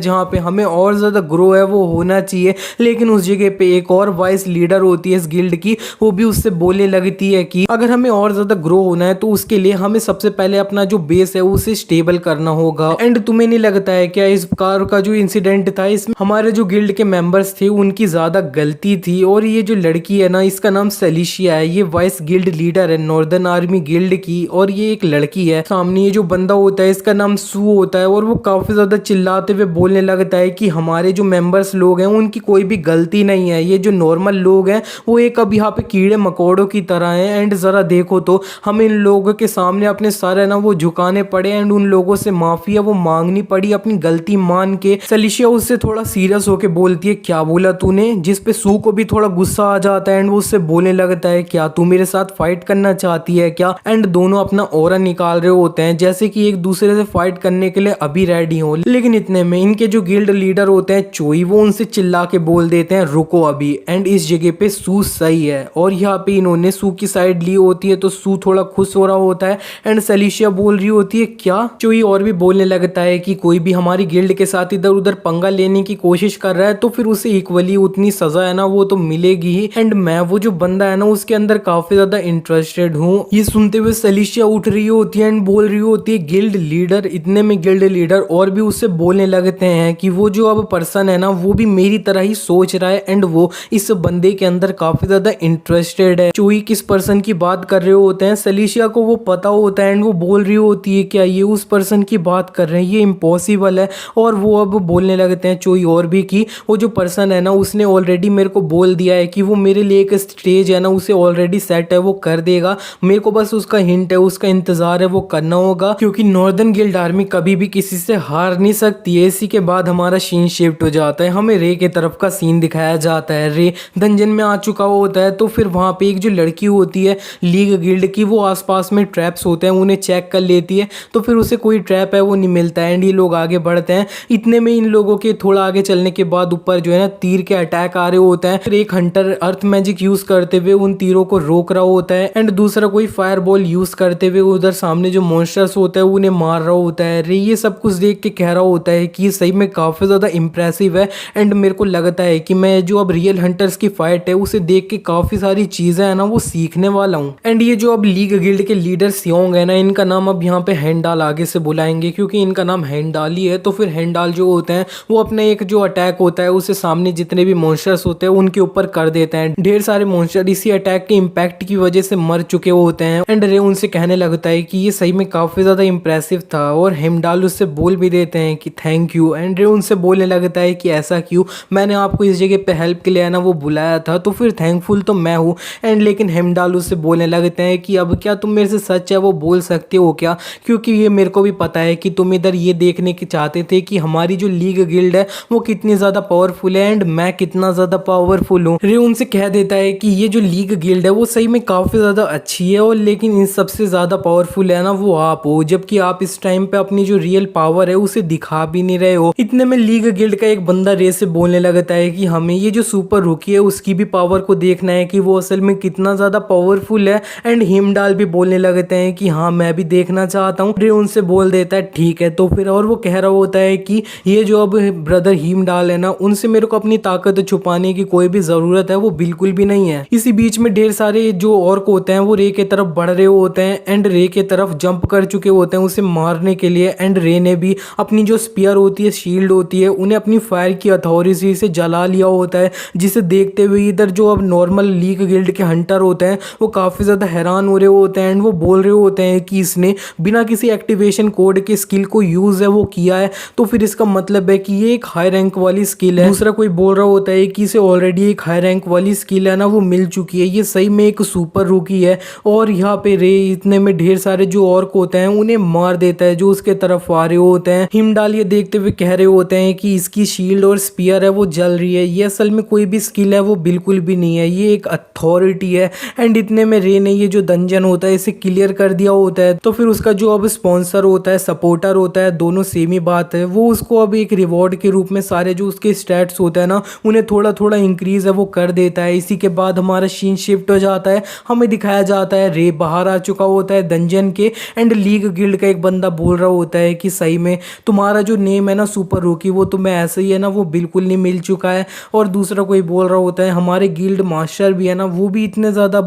जहाँ पे हमें और ज्यादा ग्रो है वो होना चाहिए। लेकिन उस जगह पे एक और वाइस लीडर होती है इस गिल्ड की, वो भी उससे बोलने लगती है कि अगर हमें और ज्यादा ग्रो होना है तो उसके लिए हमें सबसे पहले अपना जो बेस है उसे स्टेबल करना होगा। एंड तुम्हें नहीं लगता है क्या इस कार का जो इंसिडेंट था इसमें हमारे जो गिल्ड के मेंबर्स थे उनकी ज्यादा गलती थी। और ये जो लड़की है ना, इसका नाम सेलिशिया है, ये वाइस गिल्ड लीडर है नॉर्दर्न आर्मी गिल्ड की, और ये एक लड़की है। सामने ये जो बंदा होता है इसका नाम सू होता है, और वो काफी ज्यादा चिल्लाते हुए बोलने लगता है कि हमारे जो मेंबर्स लोग हैं उनकी कोई भी गलती नहीं है, ये जो नॉर्मल लोग हैं वो एक अब यहाँ पे कीड़े मकोड़ों की तरह हैं। एंड जरा देखो तो हमें इन लोगों के सामने अपने सारे ना वो झुकाने पड़े एंड उन लोगों से माफी है वो मांगनी पड़ी अपनी गलती मान के। सेलिशिया उससे थोड़ा सीरियस होके बोलती है क्या बोला तूने, जिस पे सू को भी थोड़ा गुस्सा आ जाता है एंड वो उससे बोलने लगता है क्या तू मेरे साथ फाइट करना चाहती है क्या। एंड दोनों अपना ऑरा निकाल रहे होते हैं जैसे कि एक दूसरे से फाइट करने के लिए अभी रेडी हो। लेकिन इतने में इनके जो गिल्ड लीडर होते हैं चोई, वो उनसे चिल्ला के बोल देते हैं रुको अभी। एंड इस जगह पे सू सही है, और यहाँ पे इन्होंने सू की साइड ली होती है तो सू थोड़ा खुश हो रहा होता है। एंड सेलिशिया बोल रही होती है क्या। चोई और भी बोलने लगता है कि कोई भी हमारी गिल्ड के साथ इधर उधर पंगा लेने की कोशिश कर रहा है तो फिर उसे इक्वली उतनी सजा है ना वो तो मिलेगी ही। एंड मैं वो जो बंदा है ना उसके अंदर काफी ज्यादा इंटरेस्टेड हूँ। ये सुनते हुए सेलिशिया उठ रही होती है एंड बोल रही होती है गिल्ड लीडर। इतने में गिल्ड लीडर और भी उससे बोलने लगते हैं कि वो जो अब पर्सन है ना वो भी मेरी तरह ही सोच रहा है एंड वो इस बंदे के अंदर काफी ज्यादा इंटरेस्टेड है। चोई किस पर्सन की बात कर रहे होते हैं, सेलिशिया को वो पता होता है एंड वो बोल रही होती है क्या ये उस पर्सन की बात कर रहे हैं, ये इम्पॉसिबल है। और वो अब बोलने लगते हैं चोई और भी कि वो जो पर्सन है ना उसने ऑलरेडी मेरे को बोल दिया है कि वो मेरे लिए एक स्टेज है ना उसे ऑलरेडी सेट है वो कर देगा, मेरे को बस उसका हिंट है उसका इंतजार है वो करना होगा, क्योंकि नॉर्दर्न गिल्ड आर्मी कभी भी किसी से हार नहीं सकती है। इसी के बाद हमारा सीन शिफ्ट हो जाता है, हमें रे के तरफ का सीन दिखाया जाता है। रे डंजन में आ चुका होता है तो फिर वहां पे एक जो लड़की होती है लीग गिल्ड की, वो आसपास में ट्रैप्स होते हैं उन्हें चेक कर लेती है तो फिर उसे कोई ट्रैप है वो नहीं मिलता है एंड ये लोग आगे बढ़ते हैं। इतने में इन लोगों के थोड़ा आगे चलने के बाद ऊपर जो है ना तीर के अटैक आ रहे होते हैं। फिर एक हंटर अर्थ मैजिक यूज करते हुए उन तीरों को रोक रहा होता है एंड दूसरा कोई फायर बॉल यूज करते हुए उधर सामने जो मॉन्स्टर्स होता है उन्हें मार रहा होता है। रे ये सब कुछ देख के कह रहा होता है कि सही में काफी ज्यादा इंप्रेसिव है एंड मेरे को लगता है कि मैं जो अब रियल हंटर्स की फाइट है उसे देख के काफी सारी चीजें है ना वो सीखने वाला हूँ। एंड ये जो अब लीग गिल्ड के लीडर सियोंग है ना, इनका नाम अब यहाँ पे हैंडाल आगे से बुलाएंगे क्योंकि इनका नाम हैंडाल ही है। तो फिर हैंडाल जो होते हैं वो अपने एक जो अटैक होता है उसे सामने जितने भी मॉन्स्टर्स होते हैं उनके ऊपर कर देते हैं। ढेर सारे मॉन्स्टर इसी अटैक के इम्पैक्ट की वजह से मर चुके होते हैं एंड रे उनसे कहने लगता है कि ये सही में काफी ज्यादा इंप्रेसिव था, और हेमडाल उससे बोल भी देते हैं कि थैंक यू। एंड रे उनसे बोलने लगता है कि ऐसा क्यों, मैंने आपको इस जगह पे हेल्प के लिए आना वो बुलाया था तो फिर थैंकफुल तो मैं हूँ। एंड लेकिन हेमडाल उससे बोलने लगते हैं कि अब क्या तुम मेरे से सच है वो बोल सकते हो क्या, क्योंकि ये मेरे को भी पता है कि तुम इधर ये देखने के चाहते थे कि हमारी जो लीग गिल्ड है वो कितनी ज्यादा पावरफुल है एंड मैं कितना ज्यादा पावरफुल हूँ। रे उनसे कह देता है कि ये जो लीग गिल्ड है वो सही में काफी ज्यादा अच्छी है, और लेकिन इन सबसे ज्यादा पावरफुल है ना वो आप हो, जबकि आप इस टाइम पे अपनी जो रियल पावर है उसे दिखा भी नहीं रहे हो। इतने में लीग गिल्ड का एक बंदा रे से बोलने लगता है कि हमें ये जो सुपर रुकी है उसकी भी पावर को देखना है कि वो असल में कितना ज्यादा पावरफुल है। एंड हिमडाल भी बोलने लगते हैं कि हाँ मैं भी देखना चाहता हूँ। रे उनसे बोल देता है ठीक है। तो फिर और वो कह रहा होता है कि ये जो अब ब्रदर हिमडाल है ना उनसे मेरे को अपनी ताकत छुपाने की कोई भी जरूरत है वो बिल्कुल भी नहीं है। इसी बीच में ढेर सारे जो ऑर्क होते हैं वो रे के तरफ बढ़ रहे होते हैं एंड रे के तरफ जंप कर चुके होते हैं उसे मारने के लिए। एंड रे ने भी अपनी जो स्पीयर होती है शील्ड होती है उन्हें अपनी फायर की अथॉरिटी से जला लिया होता है, जिसे देखते हुए इधर जो अब नॉर्मल लीग गिल्ड के हंटर होते हैं वो काफी ज्यादा हैरान हो रहे होते हैं एंड वो बोल रहे होते हैं कि इसने बिना किसी एक्टिवेशन कोड के स्किल को यूज है वो किया है तो फिर इसका मतलब है कि ये एक हाई रैंक वाली स्किल है। दूसरा कोई बोल रहा होता है कि इसे ऑलरेडी एक हाई रैंक वाली स्किल है ना वो मिल चुकी है, ये सही में एक सुपर रुकी है। और यहाँ पे रे इतने में ढेर सारे जो ऑर्क होते हैं उन्हें मार देता है जो उसके तरफ आ रहे होते हैं। हिमडाल ये देखते हुए कह रहे होते हैं कि इसकी शील्ड और स्पीयर है वो जल रही है, ये असल में कोई भी स्किल है वो बिल्कुल भी नहीं है, ये एक अथॉरिटी है। एंड इतने में रे ने ये जो डंजन होता है इसे क्लियर कर दिया होता है तो फिर उसका जो अब स्पॉन्सर होता है सपोर्टर होता है दोनों सेम ही बात है, वो उसको अब एक रिवॉर्ड के रूप में सारे जो उसके स्टैट्स होते हैं ना उन्हें थोड़ा थोड़ा इंक्रीज है वो कर देता है। इसी के बाद हमारा सीन शिफ्ट हो जाता है, हम हमें दिखाया जाता है रे बाहर आ चुका होता है डंजन के एंड लीग गिल्ड का एक बंदा बोल रहा होता है कि सही में तुम्हारा जो नेम है ना सुपर रूकी वो तुम्हें ऐसे ही है ना वो बिल्कुल नहीं मिल चुका है। और दूसरा कोई बोल रहा होता है हमारे गिल्ड मास्टर भी है ना वो भी इतने ज़्यादा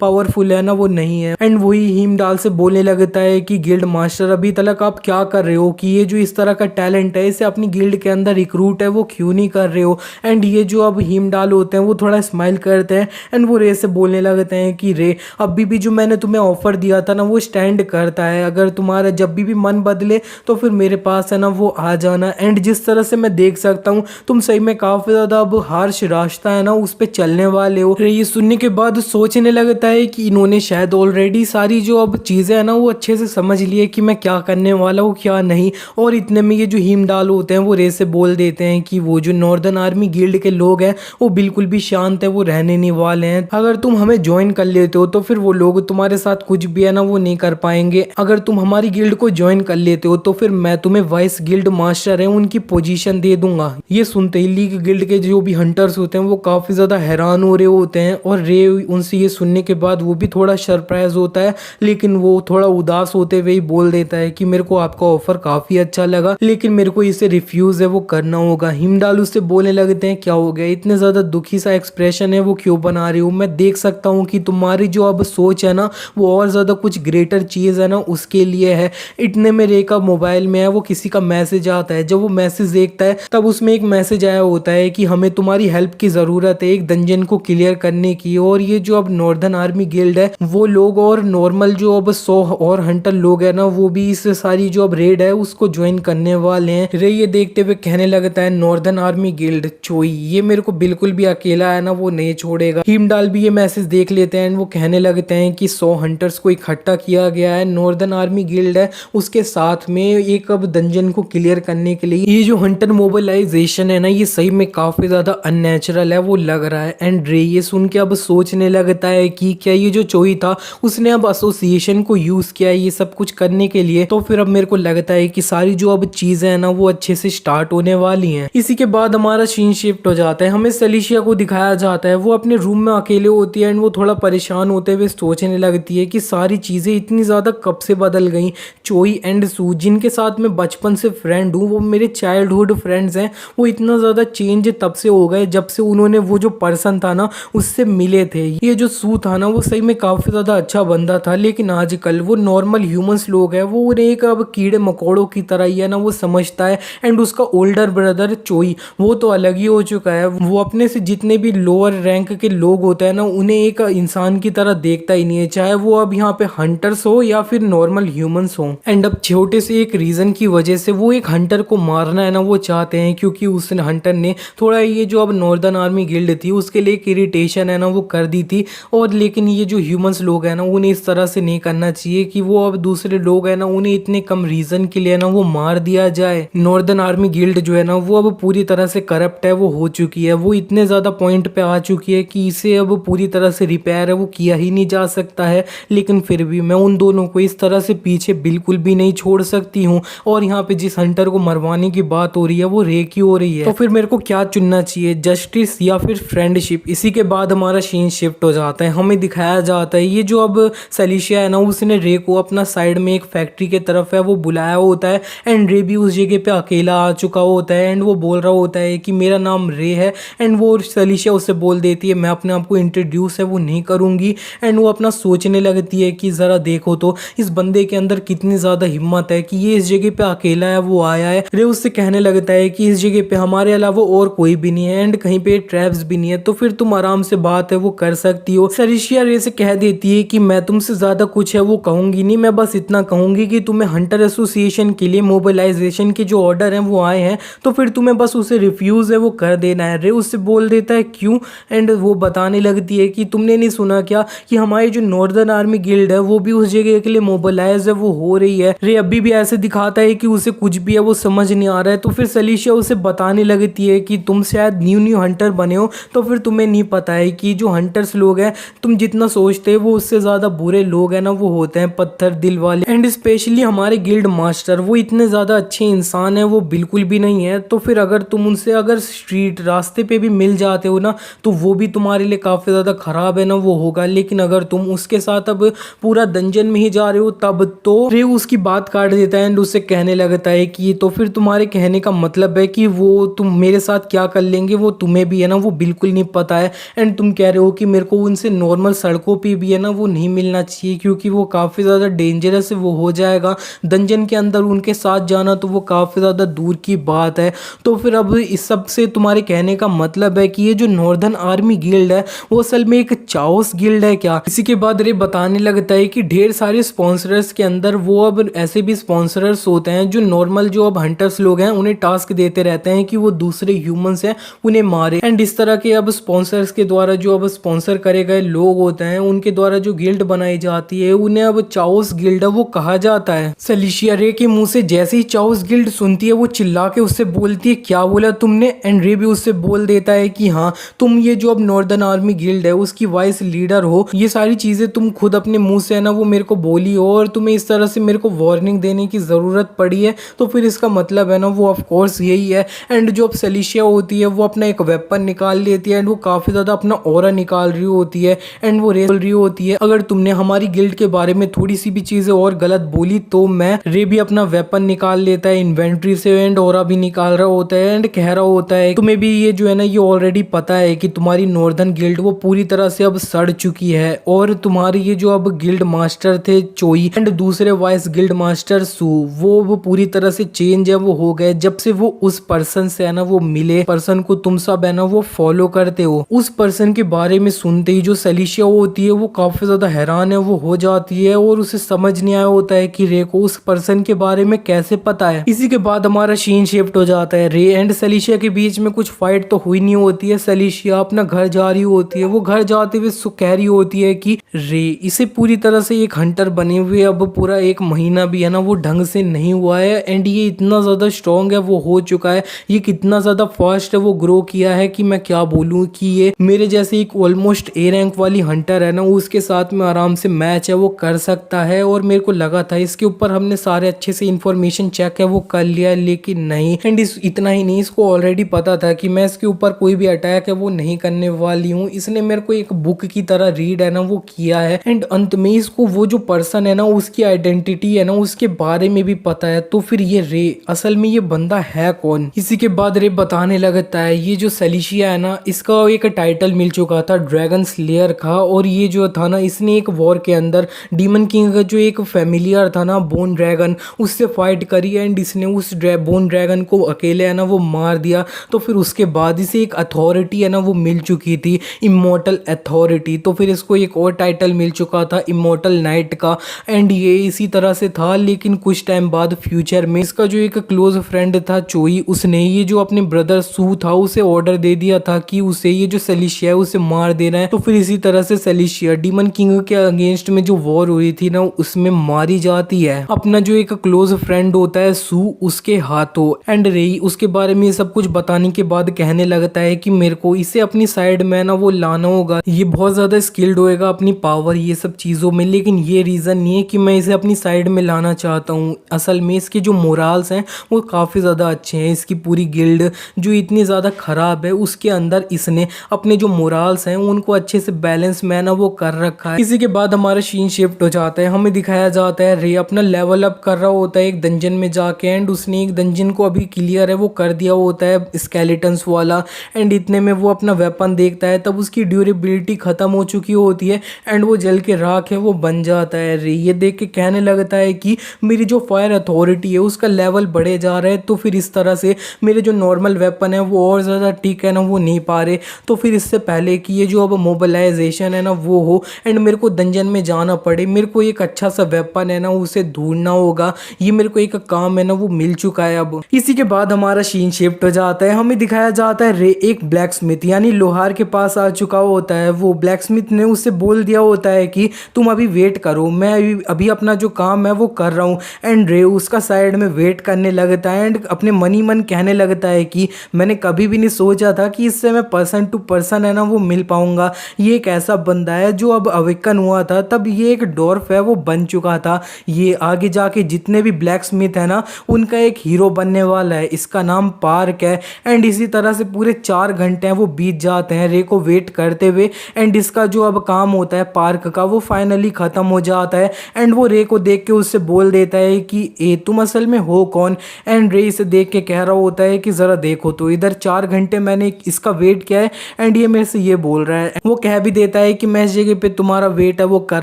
पावरफुल है ना वो नहीं है। एंड वही हीमडाल से बोलने लगता है कि गिल्ड मास्टर अभी तक आप क्या कर रहे हो कि ये जो इस तरह का टैलेंट है इसे अपनी गिल्ड के अंदर रिक्रूट है वो क्यों नहीं कर रहे हो। एंड ये जो अब हीमडाल होते हैं वो थोड़ा स्माइल करते हैं एंड वो रे से बोलने लगते हैं कि रे अभी भी जो मैंने तुम्हें ऑफर दिया था ना वो स्टैंड करता है, अगर तुम्हारा जब भी मन बदले तो फिर मेरे पास है ना वो आ जाना। एंड जिस तरह से मैं देख सकता हूँ तुम सही में काफ़ी ज़्यादा अब हार्श रास्ता है ना उस पर चलने वाले हो। ये सुनने के बाद सोचने लगता है कि इन्होंने शायद ऑलरेडी सारी जो अब चीज़ें हैं ना वो अच्छे से समझ ली है कि मैं क्या करने वाला हूँ क्या नहीं। और इतने में ये जो हीमडाल होते हैं वो रे से बोल देते हैं कि वो जो नॉर्दर्न आर्मी गिल्ड के लोग हैं वो बिल्कुल भी शांत है, वो रहने नहीं वाले हैं। अगर तुम हमें ज्वाइन कर लेते हो तो फिर वो लोग तुम्हारे साथ कुछ भी है ना वो नहीं कर पाएंगे। अगर तुम हमारी गिल्ड को ज्वाइन कर लेते हो तो फिर मैं तुम्हें वाइस गिल्ड मास्टर है उनकी पोजीशन दे दूंगा। ये सुनते ही लीग गिल्ड के जो भी हंटर्स होते हैं वो काफी ज्यादा हैरान हो रहे होते हैं और रे उनसे ये सुनने के बाद वो भी थोड़ा सरप्राइज होता है, लेकिन वो थोड़ा उदास होते हुए ही बोल देता है कि मेरे को आपका ऑफर काफी अच्छा लगा लेकिन मेरे को इसे रिफ्यूज है वो करना होगा। हिमडाल उससे बोलने लगते हैं क्या हो गया, इतने ज्यादा दुखी सा एक्सप्रेशन है वो क्यों बना रही हूँ, मैं देख सकता हूँ कि तुम्हारी जो अब सोच है ना वो और ज्यादा कुछ ग्रेटर चीज है ना उसके लिए है। इतने में रे का मोबाइल में है वो किसी का मैसेज आता है, जब वो मैसेज देखता है तब उसमें एक मैसेज आया होता है कि हमें तुम्हारी हेल्प की जरूरत है एक डंजन को क्लियर करने की। और ये जो अब नॉर्दर्न आर्मी गिल्ड है वो लोग और नॉर्मल जो अब 100 और हंटर लोग है ना वो भी इस सारी जो अब रेड है उसको ज्वाइन करने वाले हैं। रे ये देखते हुए कहने लगता है नॉर्दर्न आर्मी गिल्ड चोई ये मेरे को बिल्कुल भी अकेला है ना वो नहीं छोड़ेगा। हीमडाल भी ये मैसेज देख लेते हैं वो कहने लगते हैं कि 100 हंटर्स को इकट्ठा किया गया है, नॉर्दर्न आर्मी गिल्ड है उसके साथ में एक अब डंजन को क्लियर करने के लिए। ये जो हंटर मोबिलाइजेशन है ना ये सही में काफी ज्यादा अननेचुरल है वो लग रहा है। एंड रे ये सुन के अब सोचने लगता है कि क्या ये जो चोई था उसने अब एसोसिएशन को यूज किया है ये सब कुछ करने के लिए, तो फिर अब मेरे को लगता है कि सारी जो अब चीजें है ना वो अच्छे से स्टार्ट होने वाली हैं। इसी के बाद हमारा सीन शिफ्ट हो जाता है, हमें सेलिशिया को दिखाया जाता है वो अपने रूम में अकेले होती है एंड वो थोड़ा परेशान होते हुए सोचने लगती है कि सारी चीजें इतनी ज्यादा कब से बदल गई। चोई एंड सू जिनके साथ मैं बचपन से फ्रेंड हूँ वो मेरे चाइल्डहुड फ्रेंड्स हैं, वो इतना ज्यादा चेंज तब से हो गए जब से उन्होंने वो जो पर्सन था ना उससे मिले थे। ये जो सू था ना वो सही में काफी ज्यादा अच्छा बंदा था, लेकिन आजकल वो नॉर्मल ह्यूमंस लोग हैं वो उन्हें एक अब कीड़े मकोड़ों की तरह ही है ना वो समझता है। एंड उसका ओल्डर ब्रदर चोई वो तो अलग ही हो चुका है, वो अपने से जितने भी लोअर रैंक के लोग होते हैं ना उन्हें एक इंसान की तरह देखता ही नहीं है, चाहे वो अब यहाँ पे हंटर्स हो या फिर नॉर्मल ह्यूमंस हो। एंड अब छोटे से एक रीजन की वजह से वो एक हंटर को मारना है ना वो चाहते हैं, क्योंकि उस हंटर ने थोड़ा ये जो अब नॉर्दर्न आर्मी गिल्ड थी उसके लिए एक इरिटेशन है ना वो कर दी थी। और लेकिन ये जो ह्यूमंस लोग हैं ना उन्हें इस तरह से नहीं करना चाहिए कि वो अब दूसरे लोग हैं ना उन्हें इतने कम रीजन के लिए ना वो मार दिया जाए। नॉर्दर्न आर्मी गिल्ड जो है ना वो अब पूरी तरह से करप्ट है, वो हो चुकी है, वो इतने ज्यादा पॉइंट पे आ चुकी है कि इसे अब पूरी तरह से रिपेयर है वो किया ही नहीं जा सकता है। लेकिन फिर भी मैं उन दोनों को इस तरह से पीछे बिल्कुल भी नहीं छोड़ सकती हूँ। और यहाँ पे जिस हंटर को मरवाने की बात हो रही है वो रे की हो रही है, तो फिर मेरे को क्या चुनना चाहिए, जस्टिस या फिर फ्रेंडशिप। इसी के बाद हमारा सीन शिफ्ट हो जाता है, हमें दिखाया जाता है ये जो अब सेलिशिया है ना उसने रे को अपना साइड में एक फैक्ट्री के तरफ है वो बुलाया होता है। एंड रे भी उस जगह पे अकेला आ चुका होता है एंड वो बोल रहा होता है कि मेरा नाम रे है। एंड वो सेलिशिया उससे बोल देती है मैं अपने आप को इंट्रोड्यूस है वो नहीं करूंगी। एंड वो अपना सोचने लगती है कि ज़रा देखो तो इस बंदे के अंदर कितनी ज़्यादा हिम्मत है कि ये इस जगह पे अकेला है वो आया है। रे उससे कहने लगता है कि इस जगह पे हमारे अलावा और कोई भी नहीं है एंड कहीं पे ट्रैप्स भी नहीं है, तो फिर तुम आराम से बात है वो कर सकती हो। सेलिशिया रे से कह देती है कि मैं तुमसे ज़्यादा कुछ है वो कहूँगी नहीं, मैं बस इतना कहूँगी कि तुम्हें हंटर एसोसिएशन के लिए मोबिलाइजेशन के जो ऑर्डर हैं वो आए हैं तो फिर तुम्हें बस उसे रिफ्यूज़ है वो कर देना है। रे उससे बोल देता है क्यों। एंड वो बताने लगती है कि तुमने नहीं सुना क्या कि हमारी जो नॉर्दर्न आर्मी गिल्ड है वो भी उस जगह के लिए मोबिलाइज है वो हो रही है। रे अभी भी ऐसे दिखाता है कि उसे कुछ भी है वो समझ नहीं आ रहा है, तो फिर सेलिशिया उसे बताने लगती है कि तुम शायद न्यू हंटर बने हो तो फिर तुम्हें नहीं पता है कि जो हंटर्स लोग हैं तुम जितना सोचते हो वो उससे ज़्यादा बुरे लोग हैं ना वो होते हैं पत्थर दिल वाले। एंड स्पेशली हमारे गिल्ड मास्टर वो इतने ज़्यादा अच्छे इंसान है वो बिल्कुल भी नहीं है, तो फिर अगर तुम उनसे अगर स्ट्रीट रास्ते पे भी मिल जाते हो ना तो वो भी तुम्हारे लिए काफ़ी ज़्यादा ख़राब है ना वो हो होगा, लेकिन अगर तुम उसके साथ अब पूरा डंजन में ही जा रहे हो तब तो रे उसकी बात काट देता है एंड उससे कहने लगता है कि तो फिर तुम्हारे कहने का मतलब है कि वो तुम मेरे साथ क्या कर लेंगे वो तुम्हें भी है ना वो बिल्कुल नहीं पता है, एंड तुम कह रहे हो कि मेरे को उनसे नॉर्मल सड़कों पे भी है ना वो नहीं मिलना चाहिए क्योंकि वो काफ़ी ज़्यादा डेंजरस है, वो हो जाएगा डंजन के अंदर उनके साथ जाना तो वो काफ़ी ज़्यादा दूर की बात है। तो फिर अब इस सब से तुम्हारे कहने का मतलब है कि ये जो नॉर्दर्न आर्मी गिल्ड है वो असल में एक चाओस गिल्ड है क्या? इसी के बाद रे बताने लगता है कि ढेर सारे स्पॉन्सरर्स के अंदर वो अब ऐसे भी स्पॉन्सरर्स होते हैं जो नॉर्मल जो अब हंटर्स लोग हैं उन्हें टास्क देते रहते हैं कि वो दूसरे ह्यूमंस हैं उन्हें मारे, एंड इस तरह के अब स्पॉन्सर्स के द्वारा जो अब स्पॉन्सर करे गए लोग होते हैं उनके द्वारा जो गिल्ड बनाई जाती है उन्हें अब चाओस गिल्ड वो कहा जाता है। सेलिशिया रे के मुंह से जैसे ही चाओस गिल्ड सुनती है वो चिल्ला के उससे बोलती है क्या बोला तुमने, एंड रे भी उससे बोल देता है कि हाँ तुम ये जो अब नॉर्दर्न आर्मी गिल्ड है उसकी वाइस लीडर हो, ये सारी चीजें तुम खुद अपने मुंह से है ना वो मेरे को बोली हो और तुम्हें इस तरह से मेरे को वार्निंग देने की जरूरत पड़ी है, तो फिर इसका मतलब है ना वो ऑफ कोर्स यही है। एंड जो अब सेलिशिया होती है वो अपना एक वेपन निकाल लेती है एंड वो काफी ज्यादा अपना ऑरा निकाल रही होती है एंड वो बोल रही होती है अगर तुमने हमारी गिल्ड के बारे में थोड़ी सी भी चीजें और गलत बोली तो मैं रे भी अपना वेपन निकाल लेता है इन्वेंट्री से एंड ऑरा भी निकाल रहा होता है एंड कह रहा होता है तुम्हें भी ये जो है ना ये ऑलरेडी पता है कि तुम्हारी नॉर्दर्न गिल्ड वो पूरी तरह से अब सड़ चुकी है और तुम्हारी ये जो अब गिल्ड मास्टर थे चोई एंड दूसरे वाइस गिल्ड मास्टर सू वो पूरी तरह से चेंज है वो हो गए जब से वो उस पर्सन से है ना वो मिले, पर्सन को तुम सब है ना वो फॉलो करते हो। उस पर्सन के बारे में सुनते ही जो सेलिशिया होती है वो काफी ज्यादा हैरान है वो हो जाती है और उसे समझ नहीं आया होता है कि रे को उस पर्सन के बारे में कैसे पता है। इसी के बाद हमारा सीन शिफ्ट हो जाता है, रे एंड सेलिशिया के बीच में कुछ फाइट तो हुई नहीं होती है, सेलिशिया अपना घर जा रही होती है, वो घर जाते हुए कह रही होती है कि रे इसे पूरी तरह से एक हंटर बने हुए अब पूरा 1 महीना भी है ना वो ढंग से नहीं हुआ है एंड ये इतना ज्यादा स्ट्रॉन्ग है वो हो चुका है, ये कितना ज्यादा फास्ट है वो ग्रो किया है कि मैं क्या बोलूं कि ये मेरे जैसे एक ऑलमोस्ट ए रैंक वाली हंटर है ना उसके साथ में आराम से मैच है वो कर सकता है। और मेरे को लगा था इसके ऊपर हमने सारे अच्छे से इंफॉर्मेशन चेक है वो कर लिया लेकिन नहीं, एंड इतना ही नहीं इसको ऑलरेडी पता था कि मैं इसके ऊपर कोई भी अटैक है वो नहीं करने वाली हूँ, इसने मेरे को एक बुक की तरह रीड है ना वो किया है एंड अंत में इसको वो जो पर्सन है ना उसकी आइडेंटिटी है ना उसके बारे में भी पता है, तो फिर ये रे असल में ये बंदा है कौन। इसी के बाद रे बताने लगता है ये जो सेलिशिया है ना इसका एक टाइटल मिल चुका था ड्रैगन स्लेयर का, और ये जो था ना इसने एक वॉर के अंदर डीमन किंग का जो एक फैमिलियर था ना बोन ड्रैगन उससे फाइट करी एंड इसने उस बोन ड्रैगन को अकेले है ना वो मार दिया। तो फिर उसके बाद इसे एक अथॉरिटी है ना वो मिल चुकी थी इमोर्टल अथॉरिटी, तो फिर इसको एक और टाइटल मिल चुका था इमोर्टल नाइट का एंड ये इसी तरह से था। लेकिन कुछ टाइम बाद फ्यूचर में इसका जो एक क्लोज फ्रेंड था चोई उसने ये जो अपने ब्रदर सू था उसे ऑर्डर दे दिया था कि उसे ये जो सेलिशिया है उसे मार देना है, तो फिर इसी तरह से सेलिशिया डीमन किंग के अगेंस्ट में जो वॉर हुई थी ना उसमें मारी जाती है अपना जो एक क्लोज फ्रेंड होता है सू उसके हाथों। एंड रेई उसके बारे में सब कुछ बताने के बाद कहने लगता है कि मेरे को इसे अपनी साइड में ना वो लाना होगा, ये बहुत ज्यादा स्किल्ड होएगा अपनी पावर ये सब चीजों में, लेकिन ये रीजन नहीं है कि मैं इसे अपनी साइड में लाना चाहता हूँ। असल में इसके जो मोराल्स हैं वो काफी ज्यादा अच्छे हैं, इसकी पूरी गिल्ड जो इतनी ज्यादा खराब है उसके अंदर इसने अपने जो मोराल्स हैं उनको अच्छे से बैलेंस में ना वो कर रखा है। इसी के बाद हमारा सीन शिफ्ट हो जाता है, हमें दिखाया जाता है रे अपना लेवल अप कर रहा होता है एक डंजन में जाके एंड उसने एक डंजन को अभी क्लियर है वो कर दिया होता है स्केलेटन्स वाला एंड इतने में वो अपना वेपन देखता है तब उसकी ड्यूरेबिलिटी खत्म हो चुकी होती है एंड वो जल के राख है वो बन जाता है। रे ये देख के कहने लगता है कि मेरी जो फायर अथॉरिटी है उसका लेवल बढ़े जा रहा है, तो फिर इस तरह से मेरे जो नॉर्मल वेपन है वो और ज़्यादा ठीक है ना वो नहीं पा रहे, तो फिर इससे पहले कि ये जो अब मोबिलाइजेशन है ना वो हो एंड मेरे को डंजन में जाना पड़े, मेरे को एक अच्छा सा वेपन है ना उसे ढूंढना होगा, ये मेरे को एक काम है ना वो मिल चुका है। अब इसी के बाद हमारा सीन शिफ्ट हो जाता है, हमें दिखाया जाता है रे एक ब्लैक स्मिथ यानी लोहार के पास आ चुका होता है। वो ब्लैक स्मिथ ने उससे बोल दिया होता है कि तुम अभी वेट करो, मैं अभी अपना जो काम है वो कर रहा हूँ, एंड रे उसका साइड में वेट करने लगता है एंड अपने मन ही मन कहने लगता है कि मैंने कभी भी नहीं सोचा था कि इससे मैं पर्सन टू पर्सन है ना वो मिल पाऊंगा, ये एक ऐसा बंदा है जो अब अवेकन हुआ था तब ये एक डॉर्फ है वो बन चुका था, ये आगे जाके जितने भी ब्लैक स्मिथ है ना उनका एक हीरो बनने वाला है, इसका नाम पार्क है। एंड इसी तरह से पूरे 4 घंटे हैं वो बीत जाते हैं रे को वेट करते हुए एंड इसका का जो अब काम होता है पार्क का वो फाइनली खत्म हो जाता है एंड वो रे को देख के उससे बोल देता है कि ए तुम असल में हो कौन। एंड रे इसे देख के कह रहा होता है कि ज़रा देखो तो इधर 4 घंटे मैंने इसका वेट किया है एंड ये मेरे से ये बोल रहा है। वो कह भी देता है कि मैं इस जगह पे तुम्हारा वेट है वो कर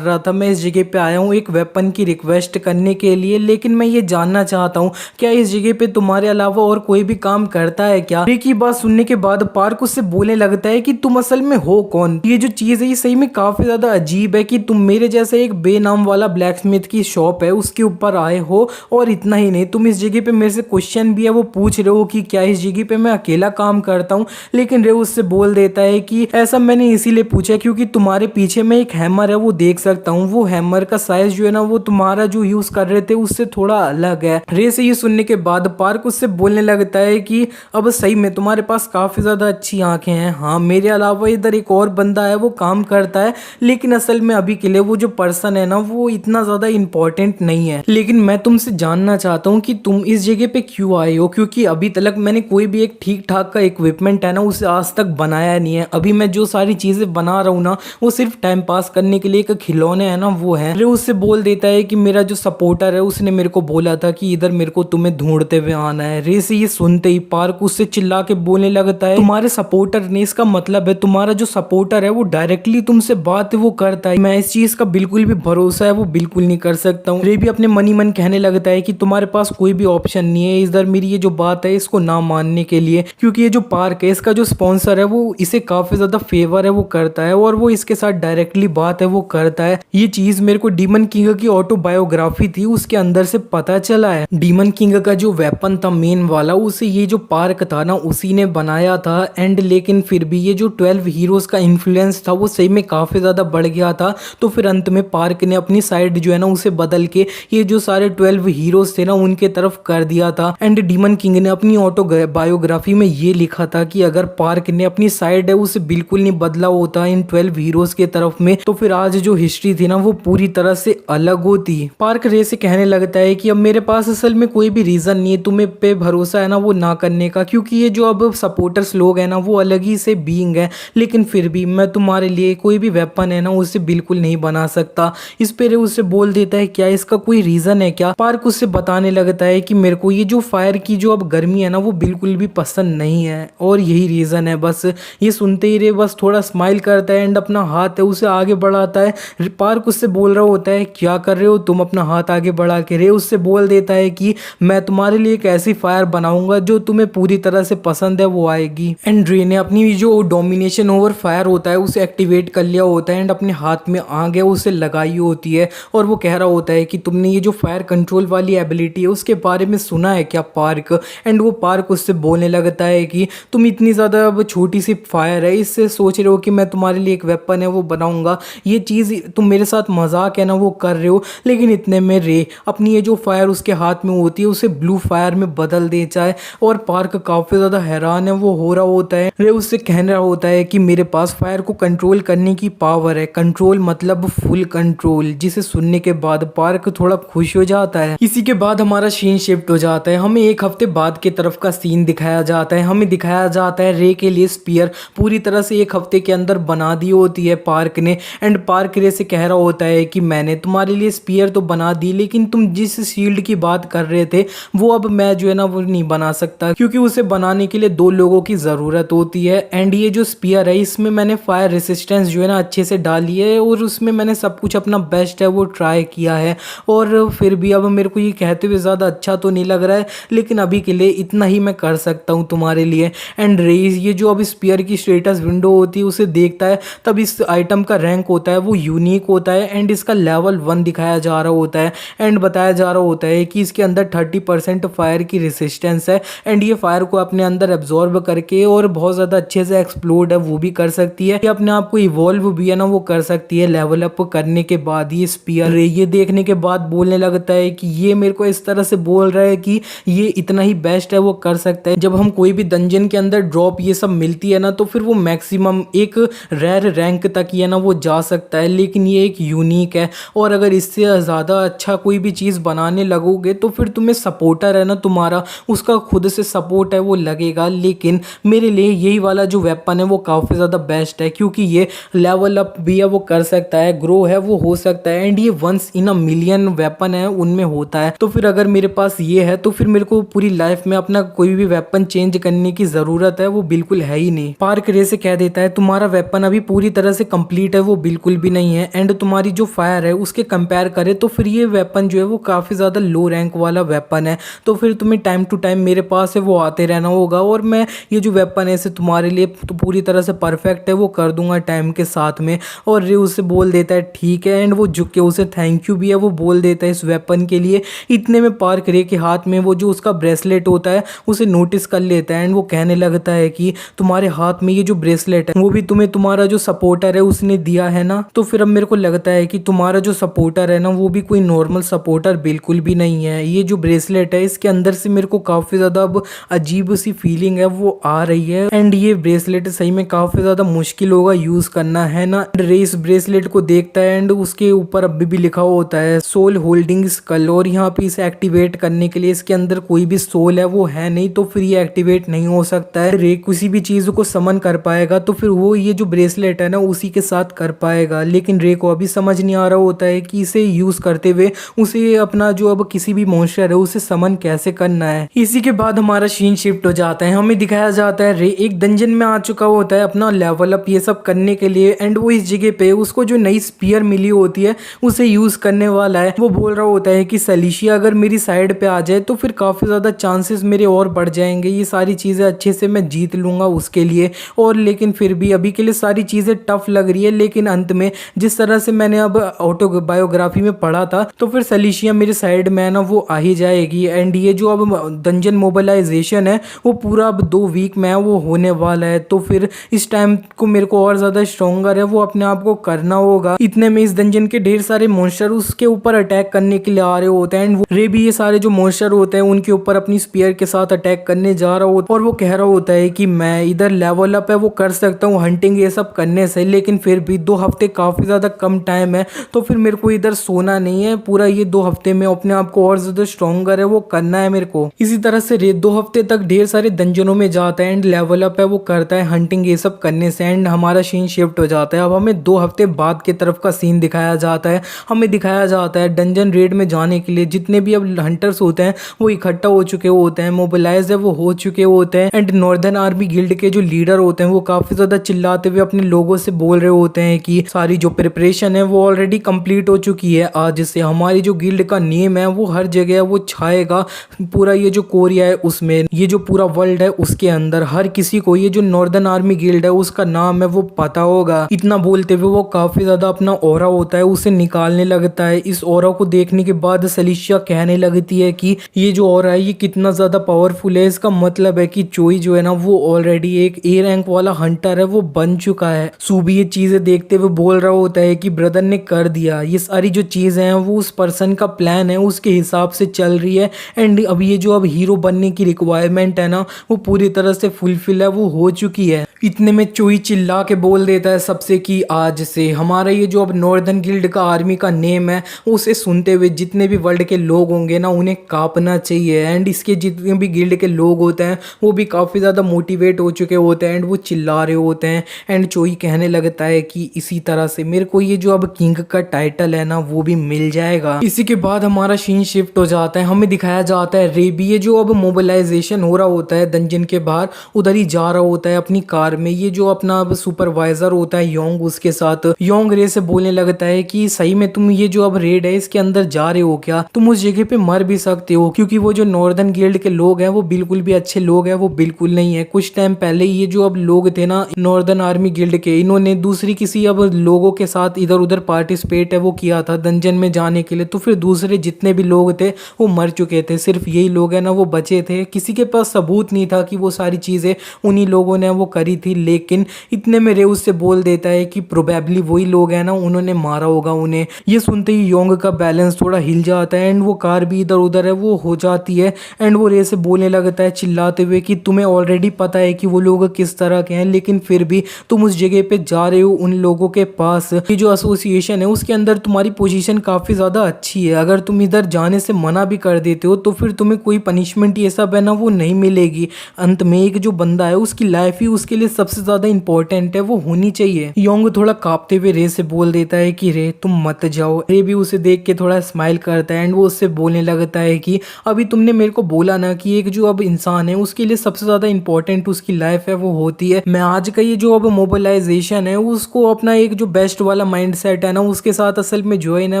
रहा था, मैं इस जगह पे आया हूँ एक वेपन की रिक्वेस्ट करने के लिए, लेकिन मैं ये जानना चाहता हूँ क्या इस जगह पे तुम्हारे अलावा और कोई भी काम करता है क्या। रे की बात सुनने के बाद पार्क उससे बोलने लगता है कि तुम असल में हो कौन। ये जो चीज़ है ये सही में काफ़ी ज़्यादा अजीब है कि तुम मेरे जैसे एक बेनाम वाला ब्लैक स्मिथ की शॉप है उसके ऊपर आए हो, और इतना ही नहीं तुम इस जगह पे मेरे से क्वेश्चन भी है वो पूछ रहे हो कि क्या इस जगह पे मैं अकेला काम करता हूँ। लेकिन रे उससे बोल देता है कि ऐसा मैंने इसीलिए पूछा क्योंकि तुम्हारे पीछे में एक हैमर है वो देख सकता हूँ, वो हैमर का साइज जो है ना वो तुम्हारा जो यूज कर रहे थे उससे थोड़ा अलग है। रे से ये सुनने के बाद पार्क उससे बोलने लगता है कि अब सही में तुम्हारे पास काफी ज्यादा अच्छी आंखें हैं, हाँ मेरे अलावा इधर एक और बंदा है वो काम करता है, लेकिन असल में अभी के लिए वो जो पर्सन है ना वो इतना ज्यादा इंपॉर्टेंट नहीं है। लेकिन मैं तुमसे जानना चाहता हूँ कि तुम इस जगह पे क्यों आए हो, क्योंकि अभी तक मैंने कोई भी एक ठीक ठाक का इक्विपमेंट है ना उसे आज तक बनाया नहीं है। अभी मैं जो सारी चीजें बना रहा हूँ ना वो सिर्फ टाइम पास करने के लिए एक खिलौने है ना वो है। रे उससे बोल देता है कि मेरा जो सपोर्टर है उसने मेरे को बोला था कि इधर मेरे को तुम्हें ढूंढते हुए आना है। रे से ये सुनते ही पार्क उससे चिल्ला के बोलने लगता है तुम्हारे सपोर्टर ने, इसका मतलब है तुम्हारा जो सपोर्टर है वो डायरेक्टली तुमसे बात वो करता है, मैं इस चीज का बिल्कुल भी भरोसा है वो बिल्कुल नहीं कर सकता हूँ। रे भी अपने मन ही मन कहने लगता है कि तुम्हारे पास कोई भी ऑप्शन नहीं है इधर मेरी ये जो बात है इसको ना मानने के लिए, क्योंकि ये जो पार्क है इसका जो स्पॉन्सर है वो इसे काफी ज्यादा फेवर है वो करता है और वो इसके साथ डायरेक्टली बात है वो करता है। ये चीज मेरे को डीमन किंग की ऑटोबायोग्राफी थी उसके अंदर से पता चला है। डीमन किंग का जो वेपन था मेन वाला उसे ये जो पार्क था ना उसी ने बनाया था एंड लेकिन फिर भी ये जो 12 हीरोज का इन्फ्लुएंस था वो सही में काफी ज्यादा बढ़ गया था, तो फिर अंत में पार्क ने अपनी साइड जो है ना उसे बदल के ये जो सारे 12 हीरोज थे ना उनके तरफ कर दिया था। एंड डीमन किंग ने अपनी ऑटोबायोग्राफी में ये लिखा था कि अगर पार्क ने अपनी साइड है उसे बिल्कुल नहीं बदला होता इन 12 हीरोज के तरफ में तो फिर आज जो हिस्ट्री थी ना वो पूरी तरह से अलग होती। पार्क रे से कहने लगता है कि अब मेरे पास असल में कोई भी रीजन नहीं है तुम्हें पे भरोसा है ना वो ना करने का, क्योंकि ये जो अब सपोर्टर्स लोग हैं ना वो अलग ही से बीइंग है, लेकिन फिर भी मैं तुम्हारे लिए कोई भी वेपन है ना उसे बिल्कुल नहीं बना सकता। इस पे रे उससे बोल देता है क्या इसका कोई रीजन है क्या। पार्क उससे बताने लगता है कि मेरे को ये जो फायर की जो अब गर्मी है ना वो बिल्कुल भी पसंद नहीं है और यही रीजन है बस। ये सुनते ही रे बस थोड़ा स्माइल करता है एंड अपना हाथ है उसे आगे बढ़ाता है। पार्क उससे बोल रहा होता है क्या कर रहे हो तुम अपना हाथ आगे बढ़ा के। रे उससे बोल देता है कि मैं तुम्हारे लिए एक ऐसी फायर बनाऊंगा जो तुम्हें पूरी तरह से पसंद है वो आएगी। एंड रे ने अपनी जो डोमिनेशन ओवर फायर होता है उसे एक्टिवेट कर लिया होता है एंड अपने हाथ में आग है उसे लगाई होती है और वो कह रहा होता है कि तुमने ये जो फायर कंट्रोल वाली एबिलिटी है उसके बारे में सुना है क्या पार्क। एंड वो पार्क उससे बोलने लगता है कि तुम इतनी ज़्यादा अब छोटी सी फायर है इससे सोच रहे हो कि मैं तुम्हारे लिए एक वेपन है वो बनाऊंगा, ये चीज़ तुम मेरे साथ मजाक है ना वो कर रहे हो। लेकिन इतने में रे अपनी ये जो फायर उसके हाथ में होती है उसे ब्लू फायर में बदल दे जाए और पार्क काफ़ी ज़्यादा हैरान है वो हो रहा होता है। रे उससे कह रहा होता है कि मेरे पास फायर को कंट्रोल करने की पावर है, कंट्रोल मतलब फुल कंट्रोल, जिसे सुनने के बाद पार्क थोड़ा खुश हो जाता है। इसी के बाद हमारा सीन शिफ्ट हो जाता है, हमें एक हफ्ते बाद के तरफ का सीन दिखाया जाता है। हमें दिखाया जाता है रे के लिए स्पीयर पूरी तरह से एक हफ्ते के अंदर बना दी होती है पार्क ने। एंड पार्क रे से कह रहा होता है कि मैंने तुम्हारे लिए स्पीयर तो बना दी लेकिन तुम जिस शील्ड की बात कर रहे थे वो अब मैं जो है ना वो नहीं बना सकता, क्योंकि उसे बनाने के लिए 2 लोगों की ज़रूरत होती है। एंड ये जो स्पीयर है इसमें मैंने फायर रेसिस्टेंस जो है ना अच्छे से डाली है और उसमें मैंने सब कुछ अपना बेस्ट है वो ट्राई किया है, और फिर भी अब मेरे को ये कहते हुए ज़्यादा अच्छा तो नहीं लग रहा है, लेकिन अभी के लिए इतना ही मैं कर सकता हूँ तुम्हारे लिए। एंड रेस ये जो अब स्पीयर की स्टेटस विंडो होती है उसे देखता है, तब इस आइटम का रैंक होता है वो यूनिक होता है एंड इसका लेवल 1 दिखाया जा रहा होता है। एंड बताया जा रहा होता है कि इसके अंदर 30% फायर की रेसिस्टेंस है एंड ये फायर को अपने अंदर एब्जॉर्ब करके और बहुत ज़्यादा अच्छे से एक्सप्लोड है वो भी कर सकती है, ये अपने आप को इवॉल्व भी है ना वो कर सकती है लेवल अप करने के बाद। ये स्पीयर ये देखने के बाद बोलने लगता है कि ये मेरे को इस तरह से बोल रहा है कि ये इतना ही बेस्ट है वो कर सकता है। जब हम कोई भी डंजन के अंदर ड्रॉप ये सब मिलती है ना तो फिर वो मैक्सिमम एक रेयर रैंक तक ही है ना वो जा सकता है, लेकिन ये एक यूनिक है और अगर इससे ज़्यादा अच्छा कोई भी चीज़ बनाने लगोगे तो फिर तुम्हें सपोर्टर है ना तुम्हारा उसका खुद से सपोर्ट है वो लगेगा। लेकिन मेरे लिए यही वाला जो वेपन है वो काफ़ी ज़्यादा बेस्ट है, क्योंकि ये लेवल अप भी है वो कर सकता है, ग्रो है वो हो सकता है। एंड ये once in a million weapon है उनमें होता है। तो फिर अगर मेरे पास ये है तो फिर मेरे को पूरी लाइफ में अपना कोई भी वेपन चेंज करने की जरूरत है वो बिल्कुल है ही नहीं। पार्क रे से कह देता है तुम्हारा वेपन अभी पूरी तरह से कंप्लीट है, वो बिल्कुल भी नहीं है। एंड तुम्हारी जो फायर है उसके कंपेयर करे तो फिर ये वेपन जो है वो काफी ज्यादा लो रैंक वाला वेपन है। तो फिर तुम्हें टाइम टू टाइम मेरे पास है वो आते रहना होगा और मैं ये जो वेपन है इसे तुम्हारे लिए तो पूरी तरह से परफेक्ट है वो कर दूंगा टाइम के साथ में। और रे उसे बोल देता है ठीक है। एंड वो झुक के उसे थैंक यू भी है वो बोल देता है इस वेपन के लिए। इतने में पार्क रे के हाथ में वो जो उसका ब्रेसलेट होता है उसे नोटिस कर लेता है। एंड वो कहने लगता है कि तुम्हारे हाथ में ये जो ब्रेसलेट है वो भी तुम्हें तुम्हारा जो सपोर्टर है उसने दिया है ना। तो फिर अब मेरे को लगता है कि तुम्हारा जो सपोर्टर है ना वो भी कोई नॉर्मल सपोर्टर बिल्कुल भी नहीं है। ये जो ब्रेसलेट है इसके अंदर से मेरे को काफी ज्यादा अब अजीब सी फीलिंग है वो आ रही है। एंड ये ब्रेसलेट सही में काफी ज्यादा मुश्किल होगा यूज करना है ना। रे इस ब्रेसलेट को देखता है एंड उसके ऊपर अभी भी लिखा हुआ होता है सोल होल्डिंग स्कल। और यहाँ पे इसे एक्टिवेट करने के लिए इसके अंदर कोई भी सोल है वो है नहीं, तो फिर ये एक्टिवेट नहीं हो सकता है। रे किसी भी चीज को समन कर पाएगा तो फिर वो ये जो ब्रेसलेट है ना उसी के साथ कर पाएगा। लेकिन रे को अभी समझ नहीं आ रहा होता है कि इसे यूज करते हुए उसे अपना जो अब किसी भी मॉन्स्टर है उसे समन कैसे करना है। इसी के बाद हमारा सीन शिफ्ट हो जाता है। हमें दिखाया जाता है रे एक डंजन में आ चुका होता है अपना लेवल अप ये सब करने के लिए। एंड वो इस जगह पे उसको जो नई स्पीयर मिली होती है उसे यूज करने वाला है। वो बोल रहा होता है कि सलीशिया अगर मेरी साइड पे आ जाए तो फिर काफी ज्यादा चांसेस मेरे और बढ़ जाएंगे, ये सारी चीजें अच्छे से मैं जीत लूंगा उसके लिए। और लेकिन फिर भी अभी के लिए सारी चीजें टफ लग रही है। लेकिन अंत में जिस तरह से मैंने अब ऑटोबायोग्राफी में पढ़ा था तो फिर सलीशिया मेरे साइड में है ना वो आ ही जाएगी। एंड ये जो अब डंजन मोबिलाइजेशन है वो पूरा अब 2 वीक में वो होने वाला है। तो फिर इस टाइम को मेरे को और ज्यादा स्ट्रॉन्गर है वो अपने आप को करना होगा। इतने में इस डंजन के ढेर सारे मॉन्स्टर उसके ऊपर अटैक करने के लिए आ रहे होते हैं। एंड रे भी ये सारे जो मॉन्स्टर होते हैं उनके ऊपर अपनी स्पीयर के साथ अटैक करने जा रहा होता है। और वो कह रहा होता है कि मैं इधर लेवल अप है वो कर सकता हूँ हंटिंग ये सब करने से, लेकिन फिर भी 2 हफ्ते काफी ज्यादा कम टाइम है। तो फिर मेरे को इधर सोना नहीं है, पूरा ये 2 हफ्ते में अपने आप को और ज्यादा स्ट्रॉन्गर है वो करना है मेरे को। इसी तरह से रे 2 हफ्ते तक ढेर सारे डंजनों में जाता है एंड लेवल अप है वो करता है हंटिंग ये सब करने से। एंड हमारा सीन शिफ्ट हो जाता है। अब हमें 2 हफ्ते बाद के तरफ का सीन दिखाया जाता है। हमें दिखाया जाता है डंजन रेड में जाने के लिए जितने भी अब हंटर्स होते हैं वो इकट्ठा हो चुके होते हैं, मोबिलाइज है वो हो चुके होते हैं। एंड नॉर्दर्न आर्मी गिल्ड के जो लीडर होते हैं वो काफी ज्यादा चिल्लाते हुए अपने लोगों से बोल रहे होते हैं कि सारी जो प्रिपरेशन है वो ऑलरेडी कंप्लीट हो चुकी है। आज से हमारी जो गिल्ड का नेम है वो हर जगह वो छाएगा, पूरा ये जो कोरिया है उसमें, ये जो पूरा वर्ल्ड है उसके अंदर हर किसी को ये जो नॉर्दर्न आर्मी गिल्ड है उसका नाम है वो पता होगा। इतना बोलते हुए वो काफी ज्यादा अपना ऑरा होता है उसे निकालने लगता है। इस ऑरा को देखने के बाद सलीशिया कहने लगती है कि ये जो ऑरा है ये कितना ज्यादा पावरफुल है। इसका मतलब है कि चोई जो है ना वो ऑलरेडी एक ए रैंक वाला हंटर है वो बन चुका है। सूबी ये चीजें देखते हुए बोल रहा होता है कि ब्रदर ने कर दिया, ये सारी जो चीजें हैं वो उस पर्सन का प्लान है उसके हिसाब से चल रही है। एंड अब ये जो अब हीरो बनने की रिक्वायरमेंट है ना वो पूरी तरह से फुलफिल है वो हो चुकी है। इतने में चोई चिल्ला के बोल देता है सबसे कि आज से हमारा ये जो अब नॉर्दर्न गिल्ड का आर्मी का नेम है उसे सुनते हुए जितने भी वर्ल्ड के लोग होंगे ना उन्हें कांपना चाहिए। एंड इसके जितने भी गिल्ड के लोग होते हैं वो भी काफ़ी ज़्यादा मोटिवेट हो चुके होते हैं एंड वो चिल्ला रहे होते हैं। एंड चोई कहने लगता है कि इसी तरह से मेरे को ये जो अब किंग का टाइटल है ना वो भी मिल जाएगा। इसी के बाद हमारा सीन शिफ्ट हो जाता है। हमें दिखाया जाता है रे भी ये जो अब मोबिलाइजेशन हो रहा होता है डंजन के बाहर उधर ही जा रहा होता है अपनी कार में। ये जो अपना अब सुपरवाइजर होता है योंग उसके साथ योंग रे से बोलने लगता है कि सही में तुम ये जो अब रेड है इसके अंदर जा रहे हो क्या, तुम उस जगह पे मर भी सकते हो, क्योंकि वो जो नॉर्दर्न गिल्ड के लोग हैं वो बिल्कुल भी अच्छे लोग हैं वो बिल्कुल नहीं है। कुछ टाइम पहले ये जो अब लोग थे ना नॉर्दर्न आर्मी गिल्ड के, इन्होंने दूसरी किसी अब लोगों के साथ इधर उधर पार्टिसिपेट है वो किया था डंजन में जाने के लिए। तो फिर दूसरे जितने भी लोग थे वो मर चुके थे, सिर्फ यही लोग है ना वो बचे थे। किसी के पास सबूत नहीं था कि वो सारी चीजें उन्हीं लोगों ने वो करी थी। लेकिन इतने में रे उससे बोल देता है कि प्रोबेबली वही लोग हैं ना उन्होंने मारा होगा उन्हें। ये सुनते ही योंग का बैलेंस थोड़ा हिल जाता है एंड वो कार भी इधर उधर है वो हो जाती है। एंड वो रे से बोलने लगता है चिल्लाते हुए कि तुम्हें ऑलरेडी पता है कि वो लोग किस तरह के हैं, लेकिन फिर भी तुम उस जगह पे जा रहे हो उन लोगों के पास। ये जो एसोसिएशन है उसके अंदर तुम्हारी पोजीशन काफी ज्यादा अच्छी है, अगर तुम इधर जाने से मना भी कर देते हो तो फिर तुम्हें कोई पनिशमेंट ये सब है ना वो नहीं मिलेगी। अंत में एक जो बंदा है उसकी लाइफ ही उसके लिए लिए सबसे ज्यादा इंपॉर्टेंट है वो होनी चाहिए। योंग थोड़ा कांपते हुए रे से बोल देता है कि रे तुम मत जाओ। रे भी उसे देख के थोड़ा स्माइल करता है एंड वो उससे बोलने लगता है कि अभी तुमने मेरे को बोला ना कि एक जो अब इंसान है उसके लिए सबसे ज्यादा इंपॉर्टेंट उसकी लाइफ है वो होती है। मैं आज का ये जो अब मोबिलाइजेशन है उसको अपना एक जो बेस्ट वाला माइंड सेट है ना उसके साथ असल में ज्वाइन है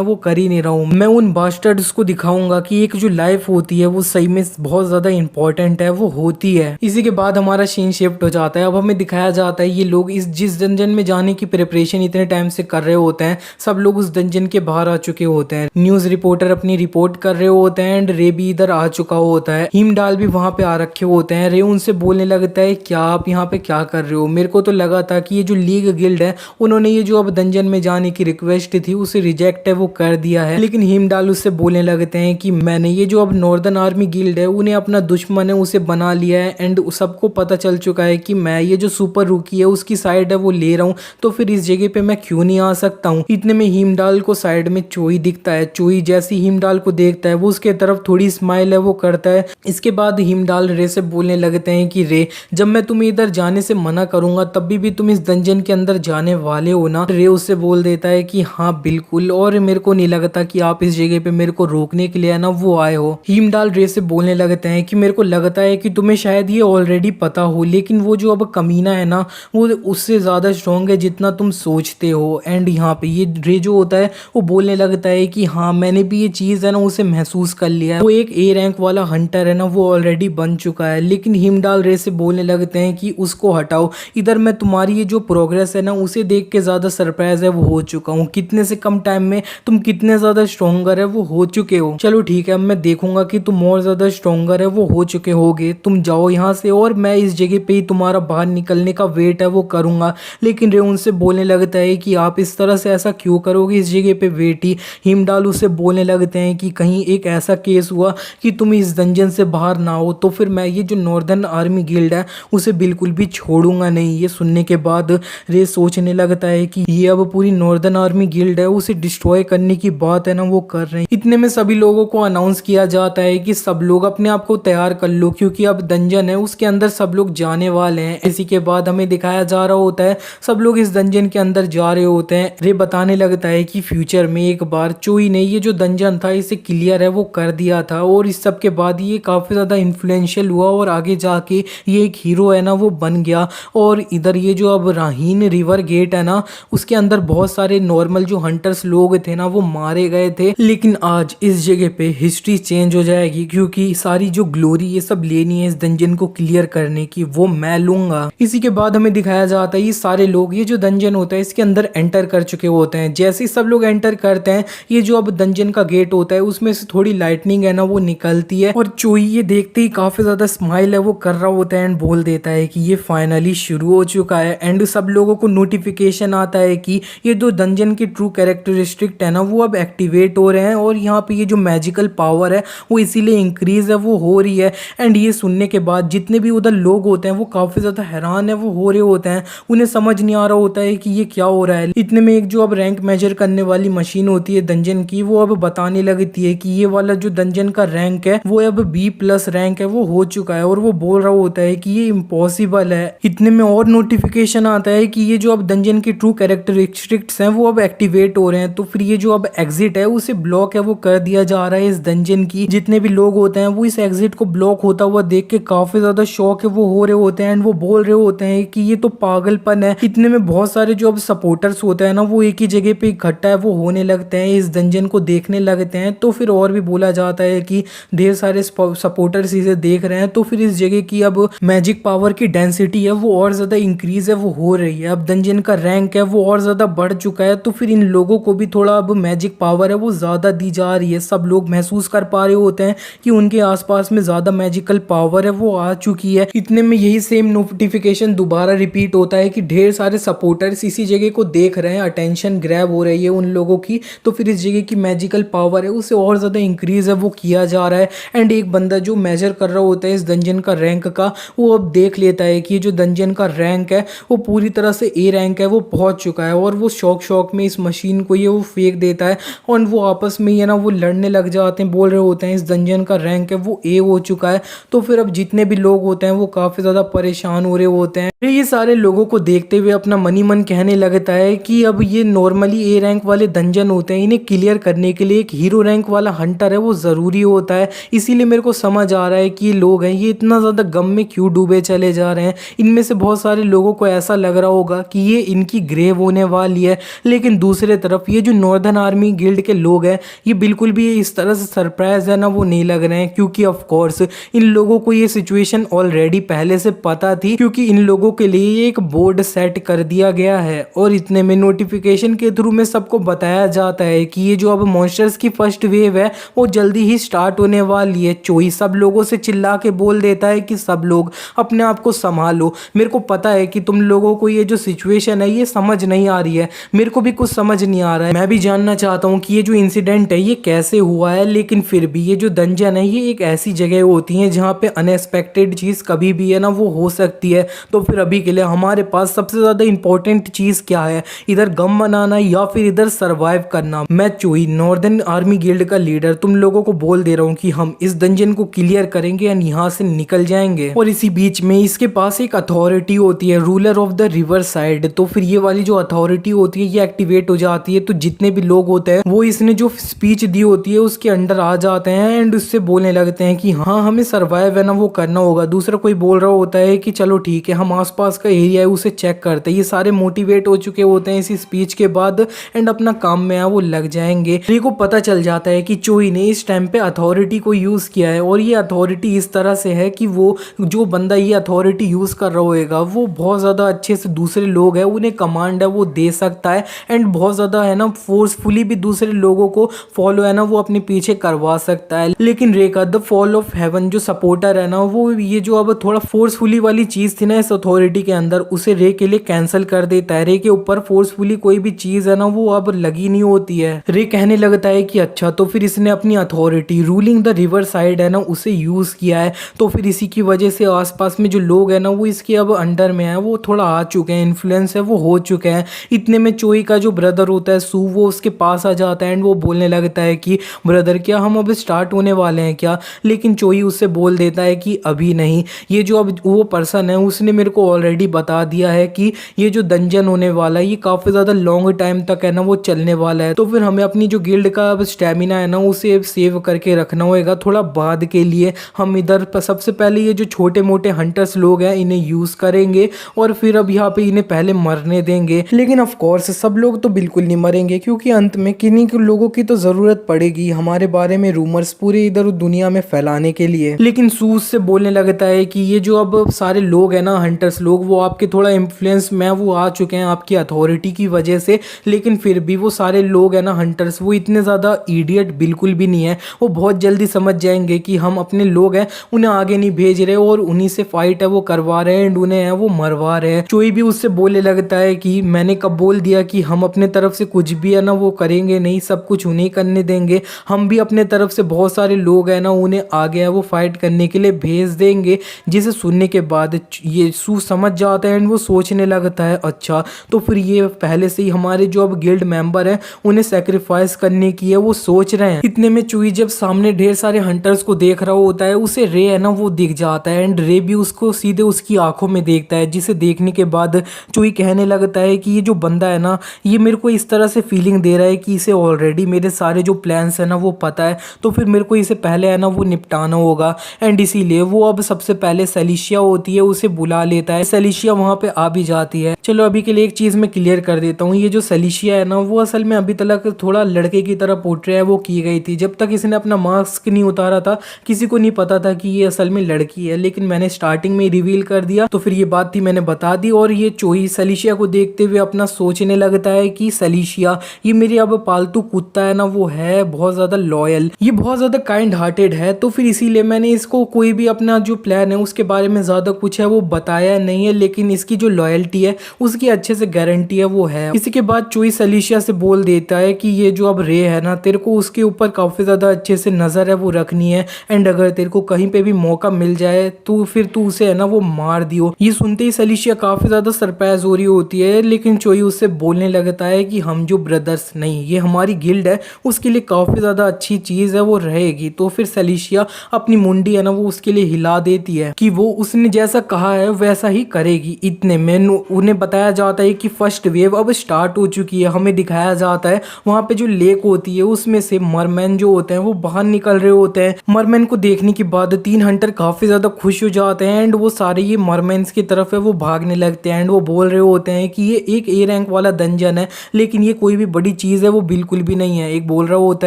वो कर ही नहीं रहा हूँ। मैं उन बास्टर्ड्स को दिखाऊंगा कि एक जो लाइफ होती है वो सही में बहुत ज्यादा इंपॉर्टेंट है वो होती है। इसी के बाद हमारा सीन शिफ्ट हो जाता है। अब हमें दिखाया जाता है ये लोग इस जिस डंजन में जाने की प्रिपरेशन इतने टाइम से कर रहे होते हैं, सब लोग उस डंजन के बाहर आ चुके होते हैं। न्यूज रिपोर्टर अपनी रिपोर्ट कर रहे होते हैं एंड रे भी इधर आ चुका होता है। हिमडाल भी वहां पे आ रखे होते हैं। रे उनसे बोलने लगता है क्या आप यहाँ पे क्या कर रहे हो? मेरे को तो लगा था कि ये जो लीग गिल्ड है उन्होंने ये जो अब डंजन में जाने की रिक्वेस्ट थी उसे रिजेक्ट है वो कर दिया है। लेकिन हिमडाल उससे बोलने लगते हैं कि मैंने ये जो अब नॉर्दर्न आर्मी गिल्ड है उन्हें अपना दुश्मन है उसे बना लिया है एंड सबको पता चल चुका है कि मैं ये जो सुपर रुकी है उसकी साइड है वो ले रहा हूँ, तो फिर इस जगह पे मैं क्यों नहीं आ सकता हूँ। इतने में हिमडाल को साइड में चोई दिखता है। चोई जैसे हिमडाल को देखता है वो उसके तरफ थोड़ी स्माइल है वो करता है। इसके बाद हिमडाल रे से बोलने लगते हैं कि रे जब मैं तुम्हें इधर जाने से मना करूंगा तब भी तुम इस डंजन के अंदर जाने वाले हो ना? रे उससे बोल देता है कि हाँ बिल्कुल, और मेरे को नहीं लगता कि आप इस जगह पे मेरे को रोकने के लिए है ना वो आए हो। हिमडाल रे से बोलने लगते हैं कि मेरे को लगता है कि तुम्हें शायद ये ऑलरेडी पता हो, लेकिन वो जो अब कमीना है ना वो उससे ज्यादा स्ट्रॉन्ग है जितना तुम सोचते हो। एंड यहाँ पे ये रे जो होता है वो बोलने लगता है कि हाँ मैंने भी ये चीज है ना उसे महसूस कर लिया है। वो एक ए रैंक वाला हंटर है ना वो ऑलरेडी बन चुका है। लेकिन हिमडाल रे से बोलने लगते हैं कि उसको हटाओ, इधर मैं तुम्हारी ये जो प्रोग्रेस है ना उसे देख के ज्यादा सरप्राइज है वो हो चुका हूँ। कितने से कम टाइम में तुम कितने ज्यादा स्ट्रॉन्गर है वो हो चुके हो। चलो ठीक है, अब मैं देखूंगा कि तुम और ज्यादा स्ट्रॉन्गर है वो हो चुके होगे। तुम जाओ यहाँ से और मैं इस जगह पे ही तुम्हारा बाहर निकलने का वेट है वो करूंगा। लेकिन रे उनसे बोलने लगता है कि आप इस तरह से ऐसा क्यों करोगे, इस जगह पे वेट ही। हिमडाल उसे बोलने लगते हैं कि कहीं एक ऐसा केस हुआ कि तुम इस डंजन से बाहर ना हो तो फिर मैं ये जो नॉर्दर्न आर्मी गिल्ड है उसे बिल्कुल भी छोड़ूंगा नहीं। ये सुनने के बाद रे सोचने लगता है कि ये अब पूरी नॉर्दर्न आर्मी गिल्ड है उसे डिस्ट्रॉय करने की बात है ना वो कर रहे हैं। इतने में सभी लोगों को अनाउंस किया जाता है कि सब लोग अपने आप को तैयार कर लो क्योंकि अब डंजन है उसके अंदर सब लोग जाने वाले हैं। इसी के बाद हमें दिखाया जा रहा होता है सब लोग इस डंजन के अंदर जा रहे होते हैं। रे बताने लगता है कि फ्यूचर में एक बार चोई ने ये जो डंजन था इसे क्लियर है वो कर दिया था और इस सब के बाद ये काफी ज्यादा इन्फ्लुएंशियल हुआ और आगे जाके ये एक हीरो है ना वो बन गया। और इधर ये जो अब राहीन रिवर गेट है ना उसके अंदर बहुत सारे नॉर्मल जो हंटर्स लोग थे ना वो मारे गए थे। लेकिन आज इस जगह पे हिस्ट्री चेंज हो जाएगी क्योंकि सारी जो ग्लोरी ये सब लेनी है इस डंजन को क्लियर करने की वो मैं लूंगा। इसी के बाद हमें दिखाया जाता है ये सारे लोग ये जो डंजन होता है इसके अंदर एंटर कर चुके होते हैं। जैसे ही सब लोग एंटर करते हैं ये जो अब डंजन का गेट होता है उसमें से थोड़ी लाइटनिंग है ना वो निकलती है और चोई ये देखते ही काफी ज्यादा स्माइल है वो कर रहा होता है एंड बोल देता है कि ये फाइनली शुरू हो चुका है। एंड सब लोगों को नोटिफिकेशन आता है कि ये जो डंजन की ट्रू कैरेक्टरिस्टिक है ना वो अब एक्टिवेट हो रहे हैं और यहाँ पे ये जो मैजिकल पावर है वो इसीलिए इंक्रीज है वो हो रही है। एंड ये सुनने के बाद जितने भी उधर लोग होते हैं वो काफी ज्यादा हैरान है वो हो रहे होते हैं। उन्हें समझ नहीं आ रहा होता है कि ये क्या हो रहा है। इतने में एक जो अब रैंक मेजर करने वाली मशीन होती है डंजन की वो अब बताने लगती है कि ये वाला जो डंजन का रैंक है वो अब B+ रैंक है वो हो चुका है और वो बोल रहा होता है कि ये इम्पॉसिबल है। इतने में और नोटिफिकेशन आता है कि ये जो अब डंजन की ट्रू कैरेक्टरिस्टिक्स हैं वो अब एक्टिवेट हो रहे हैं। तो फिर ये जो अब एग्जिट है उसे ब्लॉक है वो कर दिया जा रहा है इस डंजन की। जितने भी लोग होते हैं वो इस एग्जिट को ब्लॉक होता हुआ देख के काफी ज्यादा शॉक है वो हो रहे होते हैं एंड वो बोल रहे होते हैं कि ये तो पागलपन है। इतने में बहुत सारे जो अब सपोर्टर्स होते हैं ना वो एक ही जगह पे इकट्ठा है वो होने लगते हैं, इस डंजन को देखने लगते हैं। तो फिर और भी बोला जाता है कि ढेर सारे सपोर्टर्स इसे देख रहे हैं। तो फिर इस जगह की अब मैजिक पावर की डेंसिटी है वो और ज्यादा इंक्रीज है वो हो रही है। अब डंजन का रैंक है वो और ज्यादा बढ़ चुका है तो फिर इन लोगों को भी थोड़ा अब मैजिक पावर है वो ज्यादा दी जा रही है। सब लोग महसूस कर पा रहे होते हैं कि उनके आसपास में ज्यादा मैजिकल पावर है वो आ चुकी है। इतने में यही सेम नोटिफिकेशन दोबारा रिपीट होता है कि ढेर सारे सपोर्टर्स इसी जगह को देख रहे हैं, अटेंशन ग्रैब हो रही है उन लोगों की। तो फिर इस जगह की मैजिकल पावर है उसे और ज्यादा इंक्रीज है वो किया जा रहा है। एंड एक बंदा जो मेजर कर रहा होता है इस डंजन का रैंक का वो अब देख लेता है कि ये जो डंजन का रैंक है वो पूरी तरह से A रैंक है वो पहुंच चुका है और वो शौक में इस मशीन को ये वो फेंक देता है और वो आपस में ये ना वो लड़ने लग जाते हैं, बोल रहे होते हैं इस डंजन का रैंक है वो A हो चुका है। तो फिर अब जितने भी लोग होते हैं वो काफी ज्यादा परेशान हो रहे होते हैं। फिर ये सारे लोगों को देखते हुए अपना मनी मन कहने लगता है कि अब ये नॉर्मली ए रैंक वाले डंजन होते हैं, इन्हें क्लियर करने के लिए एक हीरो रैंक वाला हंटर है वो ज़रूरी होता है। इसीलिए मेरे को समझ आ रहा है कि ये लोग हैं ये इतना ज़्यादा गम में क्यों डूबे चले जा रहे हैं। इनमें से बहुत सारे लोगों को ऐसा लग रहा होगा कि ये इनकी ग्रेव होने वाली है, लेकिन दूसरे तरफ ये जो नॉर्दर्न आर्मी गिल्ड के लोग हैं ये बिल्कुल भी इस तरह से सरप्राइज है ना वो नहीं लग रहे हैं, क्योंकि ऑफ कोर्स इन लोगों को ये सिचुएशन ऑलरेडी पहले से पता थी, क्योंकि इन लोगों के लिए एक बोर्ड सेट कर दिया गया है और इतने में नोटिफिकेशन के थ्रू में सबको बताया जाता है कि ये जो अब मॉन्स्टर्स की फर्स्ट वेव है वो जल्दी ही स्टार्ट होने वाली है। चोई सब लोगों से चिल्ला के बोल देता है कि सब लोग अपने आप को संभालो, मेरे को पता है कि तुम लोगों को ये जो सिचुएशन है ये समझ नहीं आ रही है, मेरे को भी कुछ समझ नहीं आ रहा है, मैं भी जानना चाहता हूँ कि ये जो इंसिडेंट है ये कैसे हुआ है, लेकिन फिर भी ये जो डंजन है ये एक ऐसी जगह होती है जहाँ पे अनएक्सपेक्टेड चीज़ कभी भी है ना वो हो सकती है। तो फिर अभी के लिए हमारे पास सबसे ज़्यादा इंपॉर्टेंट चीज़ क्या है, इधर गम बनाना या फिर इधर सरवाइव करना। मैं चोई नॉर्दर्न आर्मी गिल्ड का लीडर तुम लोगों को बोल दे रहा हूँ कि हम इस डंजन को क्लियर करेंगे एंड यहाँ से निकल जाएंगे। और इसी बीच में इसके पास एक अथॉरिटी होती है, ruler of the river side. तो फिर ये वाली जो अथॉरिटी होती है ये एक्टिवेट हो जाती है, तो जितने भी लोग होते हैं वो इसने जो स्पीच दी होती है उसके अंडर आ जाते हैं एंड उससे बोलने लगते हैं कि हाँ हमें सर्वाइव है ना वो करना होगा। दूसरा कोई बोल रहा होता है कि चलो ठीक है हम आसपास का एरिया है उसे चेक करते हैं। ये सारे मोटिवेट हो चुके होते हैं इसी स्पीच के बाद एंड अपना काम में वो लग जाएंगे। री को पता चल जाता है कि चोई ने इस टाइम पे अथॉरिटी को यूज किया है और ये अथॉरिटी इस तरह से है कि वो जो बंदा ये अथॉरिटी यूज कर रहा होगा वो बहुत ज्यादा अच्छे से दूसरे लोग हैं उन्हें कमांड है वो दे सकता है एंड बहुत ज्यादा है ना फोर्सफुली भी दूसरे लोगों को फॉलो है ना वो अपने पीछे करवा सकता है। लेकिन रे का द फॉल ऑफ हेवन जो सपोर्टर है ना वो ये जो अब थोड़ा फोर्सफुली वाली चीज थी ना इस अथॉरिटी के अंदर उसे रे के लिए कैंसिल कर देता है। रे के ऊपर फोर्सफुली कोई भी चीज है ना वो अब लगी नहीं होती है। रे कहने लगता है कि अच्छा तो फिर इसने अपनी authority ruling the river side है ना उसे यूज किया है, तो फिर इसी की वजह से आसपास में जो लोग हैं ना वो इसके अब अंडर में है, वो थोड़ा आ चुके हैं, इन्फ्लुएंस है वो हो चुके हैं। इतने में चोई का जो ब्रदर होता है सू वो उसके पास आ जाता है एंड वो बोलने लगता है कि ब्रदर क्या हम अब स्टार्ट होने वाले हैं क्या, लेकिन चोई उससे बोल देता है कि अभी नहीं, ये जो अब वो पर्सन है उसने मेरे को ऑलरेडी बता दिया है कि ये जो डंजन होने वाला है ये काफ़ी ज़्यादा लॉन्ग टाइम तक है ना वो चलने वाला है, तो फिर हमें अपनी जो गिल्ड का अब स्टेमिना है ना उसे सेव करके रखना होगा थोड़ा बाद के लिए। हम इधर सबसे पहले ये जो छोटे मोटे हंटर्स लोग हैं इन्हें यूज़ करेंगे और फिर अब यहाँ पे इन्हें पहले मरने देंगे। लेकिन ऑफ कोर्स सब लोग तो बिल्कुल नहीं मरेंगे, क्योंकि अंत में किन्हीं लोगों की तो ज़रूरत पड़ेगी हमारे बारे में रूमर्स पूरी इधर दुनिया में फैलाने के लिए। लेकिन सूज से बोलने लगता है कि ये जो अब सारे लोग हैं ना हंटर्स लोग वो आपके थोड़ा इन्फ्लुएंस में वो आ चुके हैं आपकी अथॉरिटी की वजह से, लेकिन फिर भी वो सारे लोग हैं ना हंटर्स वो इतने ज़्यादा इडियट बिल्कुल भी नहीं है, वो बहुत जल्दी समझ जाएंगे कि हम अपने लोग हैं उन्हें आगे नहीं भेज रहे और उन्हीं से फाइट है वो करवा रहे हैं एंड उन्हें है वो मरवा रहे हैं। चोई भी उससे बोलने लगता है कि मैंने कब बोल दिया कि हम अपने तरफ से कुछ भी है ना वो करेंगे नहीं, सब कुछ उन्हें करने देंगे, हम भी अपने तरफ से बहुत सारे लोग हैं ना उन्हें आगे है वो फाइट करने के लिए भेज देंगे। जिसे सुनने के बाद ये सू समझ जाता है एंड वो सोचने लगता है अच्छा तो फिर ये पहले से ही हमारे जो अब गिल्ड मेंबर हैं उन्हें सेक्रीफाइस करने की है वो सोच रहे हैं। इतने में चुई जब सामने ढेर सारे हंटर्स को देख रहा होता है उसे रे है ना वो दिख जाता है एंड रे भी उसको सीधे उसकी आंखों में देखता है, जिसे देखने के बाद चुई कहने लगता है कि ये जो बंदा है ना ये मेरे को इस तरह से फीलिंग दे रहा है कि इसे ऑलरेडी मेरे सारे जो प्लान्स है ना वो पता है, तो फिर मेरे को इसे पहले है ना वो निपटाना होगा एंड इसीलिए वो अब सबसे पहले सेलिशिया होती है उसे बुला लेता है। सेलिशिया वहां पे आ भी जाती है। चलो अभी के लिए एक चीज मैं क्लियर कर देता हूँ, ये जो सेलिशिया है ना वो असल में अभी तक थोड़ा लड़के की तरह पोर्ट्रे है वो की गई थी, जब तक इसने अपना मास्क नहीं उतारा था किसी को नहीं पता था कि ये असल में लड़की है, लेकिन मैंने स्टार्टिंग में रिवील कर दिया तो फिर ये बात थी मैंने बता दी। और ये चोई सेलिशिया को देखते हुए अपना सोचने लगता है कि सेलिशिया ये मेरी अब पालतू कुत्ता है ना वो है बहुत ज्यादा लॉयल, ये बहुत ज्यादा काइंड हार्टेड है, तो फिर इसीलिए मैंने इसको कोई भी अपना जो प्लान है उसके बारे में ज्यादा कुछ है वो बताया नहीं है, लेकिन इसकी जो लॉयल्टी है उसकी अच्छे से गारंटी है वो है। इसी के बाद चोई सेलिशिया से बोल देता है कि ये जो अब रे है ना तेरे को उसके ऊपर काफी ज्यादा अच्छे से नजर है वो रखनी है एंड अगर तेरे को कहीं पे भी मौका मिल जाए तो फिर तू उसे है ना वो मार दियो। ये सुनते ही सेलिशिया काफी ज्यादा सरप्राइज हो रही होती है, लेकिन चोई उससे बोलने लगता है कि हम जो ब्रदर्स नहीं ये हमारी गिल्ड है उसके लिए काफी ज्यादा अच्छी चीज है वो रहेगी। तो फिर सेलिशिया अपनी मुंडी है ना वो उसके लिए हिला देती है कि वो उसने जैसा कहा है है वैसा ही करेगी। इतने में उन्हें बताया जाता है कि फर्स्ट वेव अब स्टार्ट हो चुकी है। हमें दिखाया जाता है वहाँ पे जो लेक होती है उसमें से मरमैन जो होते हैं वो बाहर निकल रहे होते हैं। मरमैन को देखने के बाद 3 हंटर काफी ज्यादा खुश हो जाते हैं एंड वो सारे ये मरमैन्स की तरफ है वो भागने लगते हैं एंड वो बोल रहे होते हैं कि ये एक ए रैंक वाला डंजन है, लेकिन ये कोई भी बड़ी चीज है वो बिल्कुल भी नहीं है। एक बोल रहा होता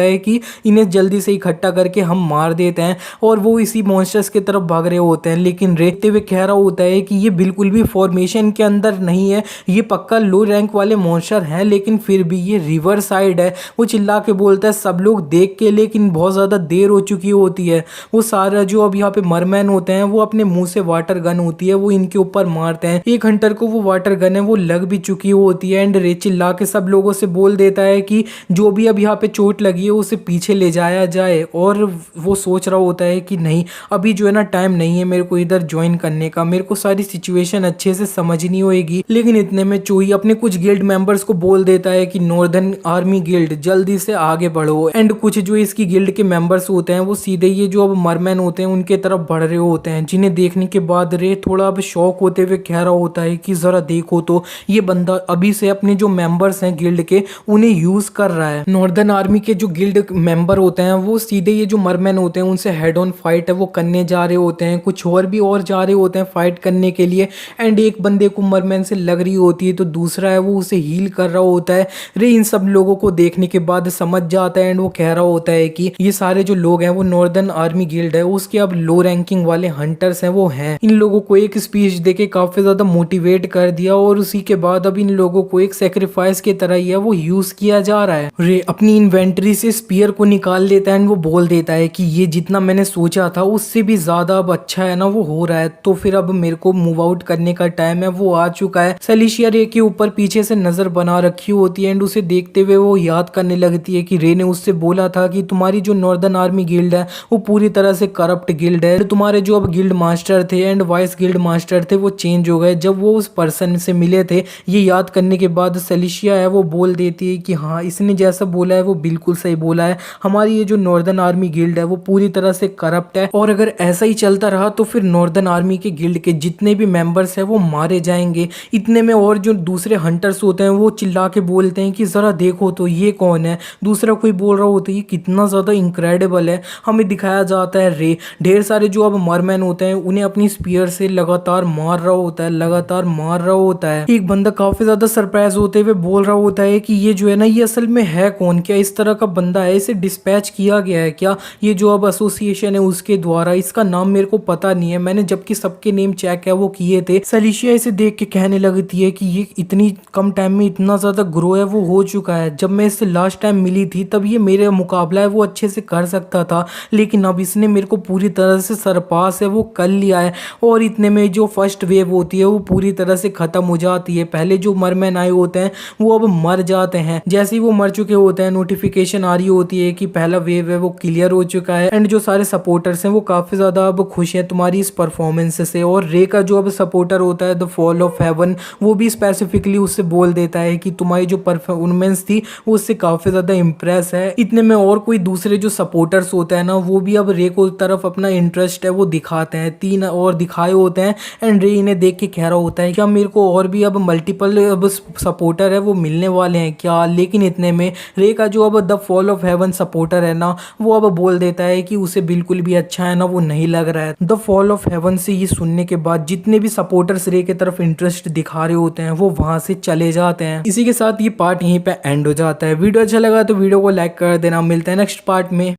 है कि इन्हें जल्दी से इकट्ठा करके हम मार देते हैं और वो इसी मॉन्स्टर्स की तरफ भाग रहे होते हैं। लेकिन रहते हुए कह रहा होता है कि ये बिल्कुल भी फॉर्मेशन के अंदर नहीं है, ये पक्का लो रैंक वाले मॉन्स्टर हैं, लेकिन फिर भी ये रिवर साइड है। वो चिल्ला के बोलता है सब लोग देख के, लेकिन बहुत ज़्यादा देर हो चुकी होती है। वो सारा जो अब यहाँ पे मरमैन होते हैं वो अपने मुंह से वाटर गन होती है वो इनके ऊपर मारते हैं। एक हंटर को वो वाटर गन है वो लग भी चुकी होती है एंड रे चिल्ला के सब लोगों से बोल देता है कि जो भी अब यहाँ पे चोट लगी है उसे पीछे ले जाया जाए। और वो सोच रहा होता है कि नहीं, अभी जो है ना टाइम नहीं है मेरे को इधर ज्वाइन करने का, मेरे को सारी सिचुएशन अच्छे से समझनी होगी। लेकिन इतने में चोई अपने कुछ गिल्ड मेंबर्स को बोल देता है कि नॉर्दर्न आर्मी गिल्ड जल्दी से आगे बढ़ो। एंड कुछ जो इसकी गिल्ड के मेंबर्स होते हैं वो सीधे ये जो अब मरमैन होते हैं उनके तरफ बढ़ रहे होते हैं, जिन्हें देखने के बाद रे थोड़ा अब शौक होते हुए कह रहा होता है कि जरा देखो तो ये बंदा अभी से अपने जो मेंबर्स हैं गिल्ड के उन्हें यूज कर रहा है। नॉर्दर्न आर्मी के जो गिल्ड मेंबर होते हैं वो सीधे ये जो मरमैन होते हैं उनसे हेड ऑन फाइट है वो करने जा रहे होते हैं। कुछ और भी और जा रहे होते हैं फाइट करने के लिए एंड एक बंदे को मरमैन से लग रही होती है तो दूसरा है वो उसे हील कर रहा होता है। रे इन सब लोगों को देखने के बाद समझ जाता है एंड वो कह रहा होता है कि ये सारे जो लोग हैं वो नॉर्दर्न आर्मी गिल्ड है उसके अब लो रैंकिंग वाले हंटर्स हैं वो हैं। इन लोगों को एक स्पीच देके काफी ज्यादा मोटिवेट कर दिया और उसी के बाद अब इन लोगों को एक सेक्रीफाइस की तरह ही है वो यूज किया जा रहा है। रे अपनी इन्वेंटरी से स्पीयर को निकाल लेता है एंड वो बोल देता है कि ये जितना मैंने सोचा था उससे भी ज्यादा अब अच्छा है ना वो हो रहा है, तो फिर अब मेरे को मूव आउट करने का टाइम है वो आ चुका है। सेलिशिया रे के ऊपर पीछे से नजर बना रखी होती है एंड उसे देखते हुए वो याद करने लगती है कि रे ने उससे बोला था कि तुम्हारी जो नॉर्दर्न आर्मी गिल्ड है वो पूरी तरह से करप्ट गिल्ड है। तुम्हारे जो अब गिल्ड मास्टर थे एंड वाइस गिल्ड मास्टर थे वो चेंज हो गए जब वो उस पर्सन से मिले थे। ये याद करने के बाद सेलिशिया है वो बोल देती है कि हाँ, इसने जैसा बोला है वो बिल्कुल सही बोला है, हमारी ये जो नॉर्दर्न आर्मी गिल्ड है वो पूरी तरह से करप्ट है और अगर ऐसा ही चलता रहा तो फिर नॉर्दर्न आर्मी के गिल्ड के जितने भी मेंबर्स हैं वो मारे जाएंगे। इतने में और जो दूसरे हंटर्स होते हैं वो चिल्ला के बोलते हैं कि जरा देखो तो ये कौन है। दूसरा कोई बोल रहा होता है ये कितना ज्यादा इनक्रेडिबल है। हमें दिखाया जाता है रे ढेर सारे जो अब मरमैन होते हैं उन्हें अपनी स्पीयर से लगातार मार रहा होता है, लगातार मार रहा होता है। एक बंदा काफी ज्यादा सरप्राइज होते हुए बोल रहा होता है कि ये जो है ना ये असल में है कौन, क्या इस तरह का बंदा है, इसे डिस्पैच किया गया है क्या, ये जो अब एसोसिएशन है उसके द्वारा, इसका नाम मेरे को पता नहीं है, मैंने जबकि सबके नेम चेक है वो किए थे। सेलिशिया इसे देख के कहने लगती है कि ये इतनी कम टाइम में इतना ज्यादा ग्रो है वो हो चुका है, जब मैं इससे लास्ट टाइम मिली थी तब ये मेरे मुकाबला है वो अच्छे से कर सकता था, लेकिन अब इसने मेरे को पूरी तरह से सरपास है वो कर लिया है। और इतने में जो फर्स्ट वेव होती है वो पूरी तरह से खत्म हो जाती है। पहले जो मरमैन आए होते हैं वो अब मर जाते हैं, जैसे ही वो मर चुके होते हैं नोटिफिकेशन आ रही होती है कि पहला वेव है वो क्लियर हो चुका है एंड जो सारे सपोर्टर्स हैं वो काफी ज्यादा अब खुश हैं तुम्हारी इस परफॉर्मेंस से। और रे का जो अब सपोर्टर होता है द फॉल ऑफ हेवन वो भी स्पेसिफिकली उससे बोल देता है कि तुम्हारी जो परफॉर्मेंस थी वो उससे काफी ज्यादा इम्प्रेस है। इतने में और कोई दूसरे जो सपोर्टर्स होते हैं ना वो भी अब रे को तरफ अपना इंटरेस्ट है वो दिखाते हैं, 3 और दिखाए होते हैं एंड रे इन्हें देख के कह रहा होता है क्या मेरे को और भी अब मल्टीपल अब सपोर्टर है वो मिलने वाले हैं क्या। लेकिन इतने में रे का जो अब the fall of haven supporter है ना वो अब बोल देता है कि उसे बिल्कुल भी अच्छा है ना वो नहीं लग रहा है। द फॉल ऑफ हेवन से ये सुनने के बाद जितने भी सपोर्टर्स रे के तरफ इंटरेस्ट दिखा रहे होते हैं वो वहां से चले जाते हैं। इसी के साथ ये पार्ट यहीं पे एंड हो जाता है। वीडियो अच्छा लगा तो वीडियो को लाइक कर देना। मिलते हैं नेक्स्ट पार्ट में।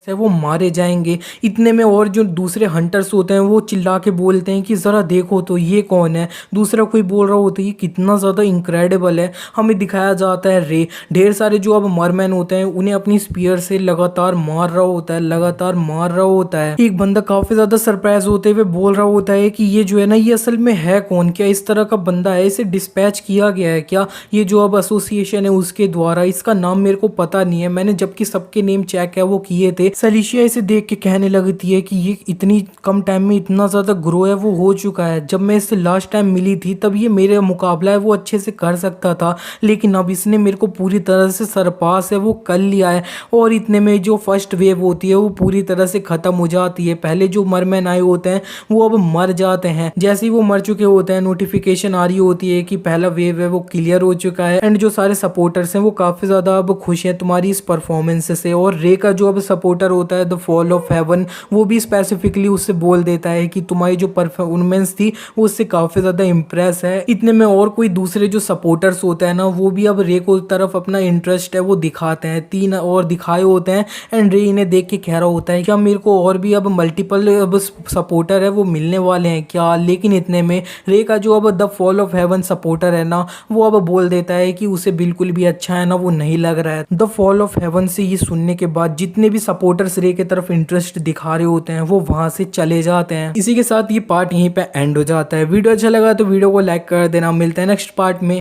है वो मारे जाएंगे। इतने में और जो दूसरे हंटर्स होते हैं वो चिल्ला के बोलते हैं कि जरा देखो तो ये कौन है। दूसरा कोई बोल रहा होता है ये कितना ज्यादा इनक्रेडिबल है। हमें दिखाया जाता है रे ढेर सारे जो अब मरमैन होते हैं उन्हें अपनी स्पीयर से लगातार मार रहा होता है, लगातार मार रहा होता है। एक बंदा काफी ज्यादा सरप्राइज होते हुए बोल रहा होता है कि ये जो है ना ये असल में है कौन, क्या इस तरह का बंदा है, इसे डिस्पैच किया गया है क्या, ये जो अब एसोसिएशन है उसके द्वारा, इसका नाम मेरे को पता नहीं है, मैंने जबकि सबके नेम चेक है वो किए थे। सलीशिया इसे देख के कहने लगती है कि ये इतनी कम टाइम में इतना ज़्यादा ग्रो है वो हो चुका है। जब मैं इससे लास्ट टाइम मिली थी तब ये मेरे मुकाबला है वो अच्छे से कर सकता था, लेकिन अब इसने मेरे को पूरी तरह से सरपास है वो कर लिया है। और इतने में जो फर्स्ट वेव होती है वो पूरी तरह से ख़त्म हो जाती है। पहले जो मरमैन आए होते हैं वो अब मर जाते हैं। जैसे ही वो मर चुके होते हैं नोटिफिकेशन आ रही होती है कि पहला वेव है वो क्लियर हो चुका है। एंड जो सारे सपोर्टर्स हैं वो काफ़ी ज़्यादा अब खुश हैं तुम्हारी इस परफॉर्मेंस से। और रे का जो अब सपोर्टर होता है द फॉल ऑफ हेवन, वो भी स्पेसिफिकली उससे बोल देता है कि तुम्हारी जो परफॉर्मेंस थी वो उससे काफ़ी ज़्यादा इम्प्रेस है। इतने में और कोई दूसरे जो सपोर्टर्स होते हैं ना वो भी अब रे को तरफ अपना इंटरेस्ट है वो दिखाते हैं। 3 और दिखाए होते हैं एंड रे इन्हें देख के कह रहा होता है क्या मेरे को और भी अब मल्टीपल अब सपोर्टर है वो मिलने वाले हैं क्या। लेकिन इतने में रे का जो अब the fall of haven supporter है ना वो अब बोल देता है कि उसे बिल्कुल भी अच्छा है ना वो नहीं लग रहा है। द फॉल ऑफ हेवन से ये सुनने के बाद जितने भी सपोर्टर्स रे के तरफ इंटरेस्ट दिखा रहे होते हैं वो वहां से चले जाते हैं। इसी के साथ ये पार्ट यहीं पे एंड हो जाता है। वीडियो अच्छा लगा तो वीडियो को लाइक कर देना। मिलते हैं नेक्स्ट पार्ट में।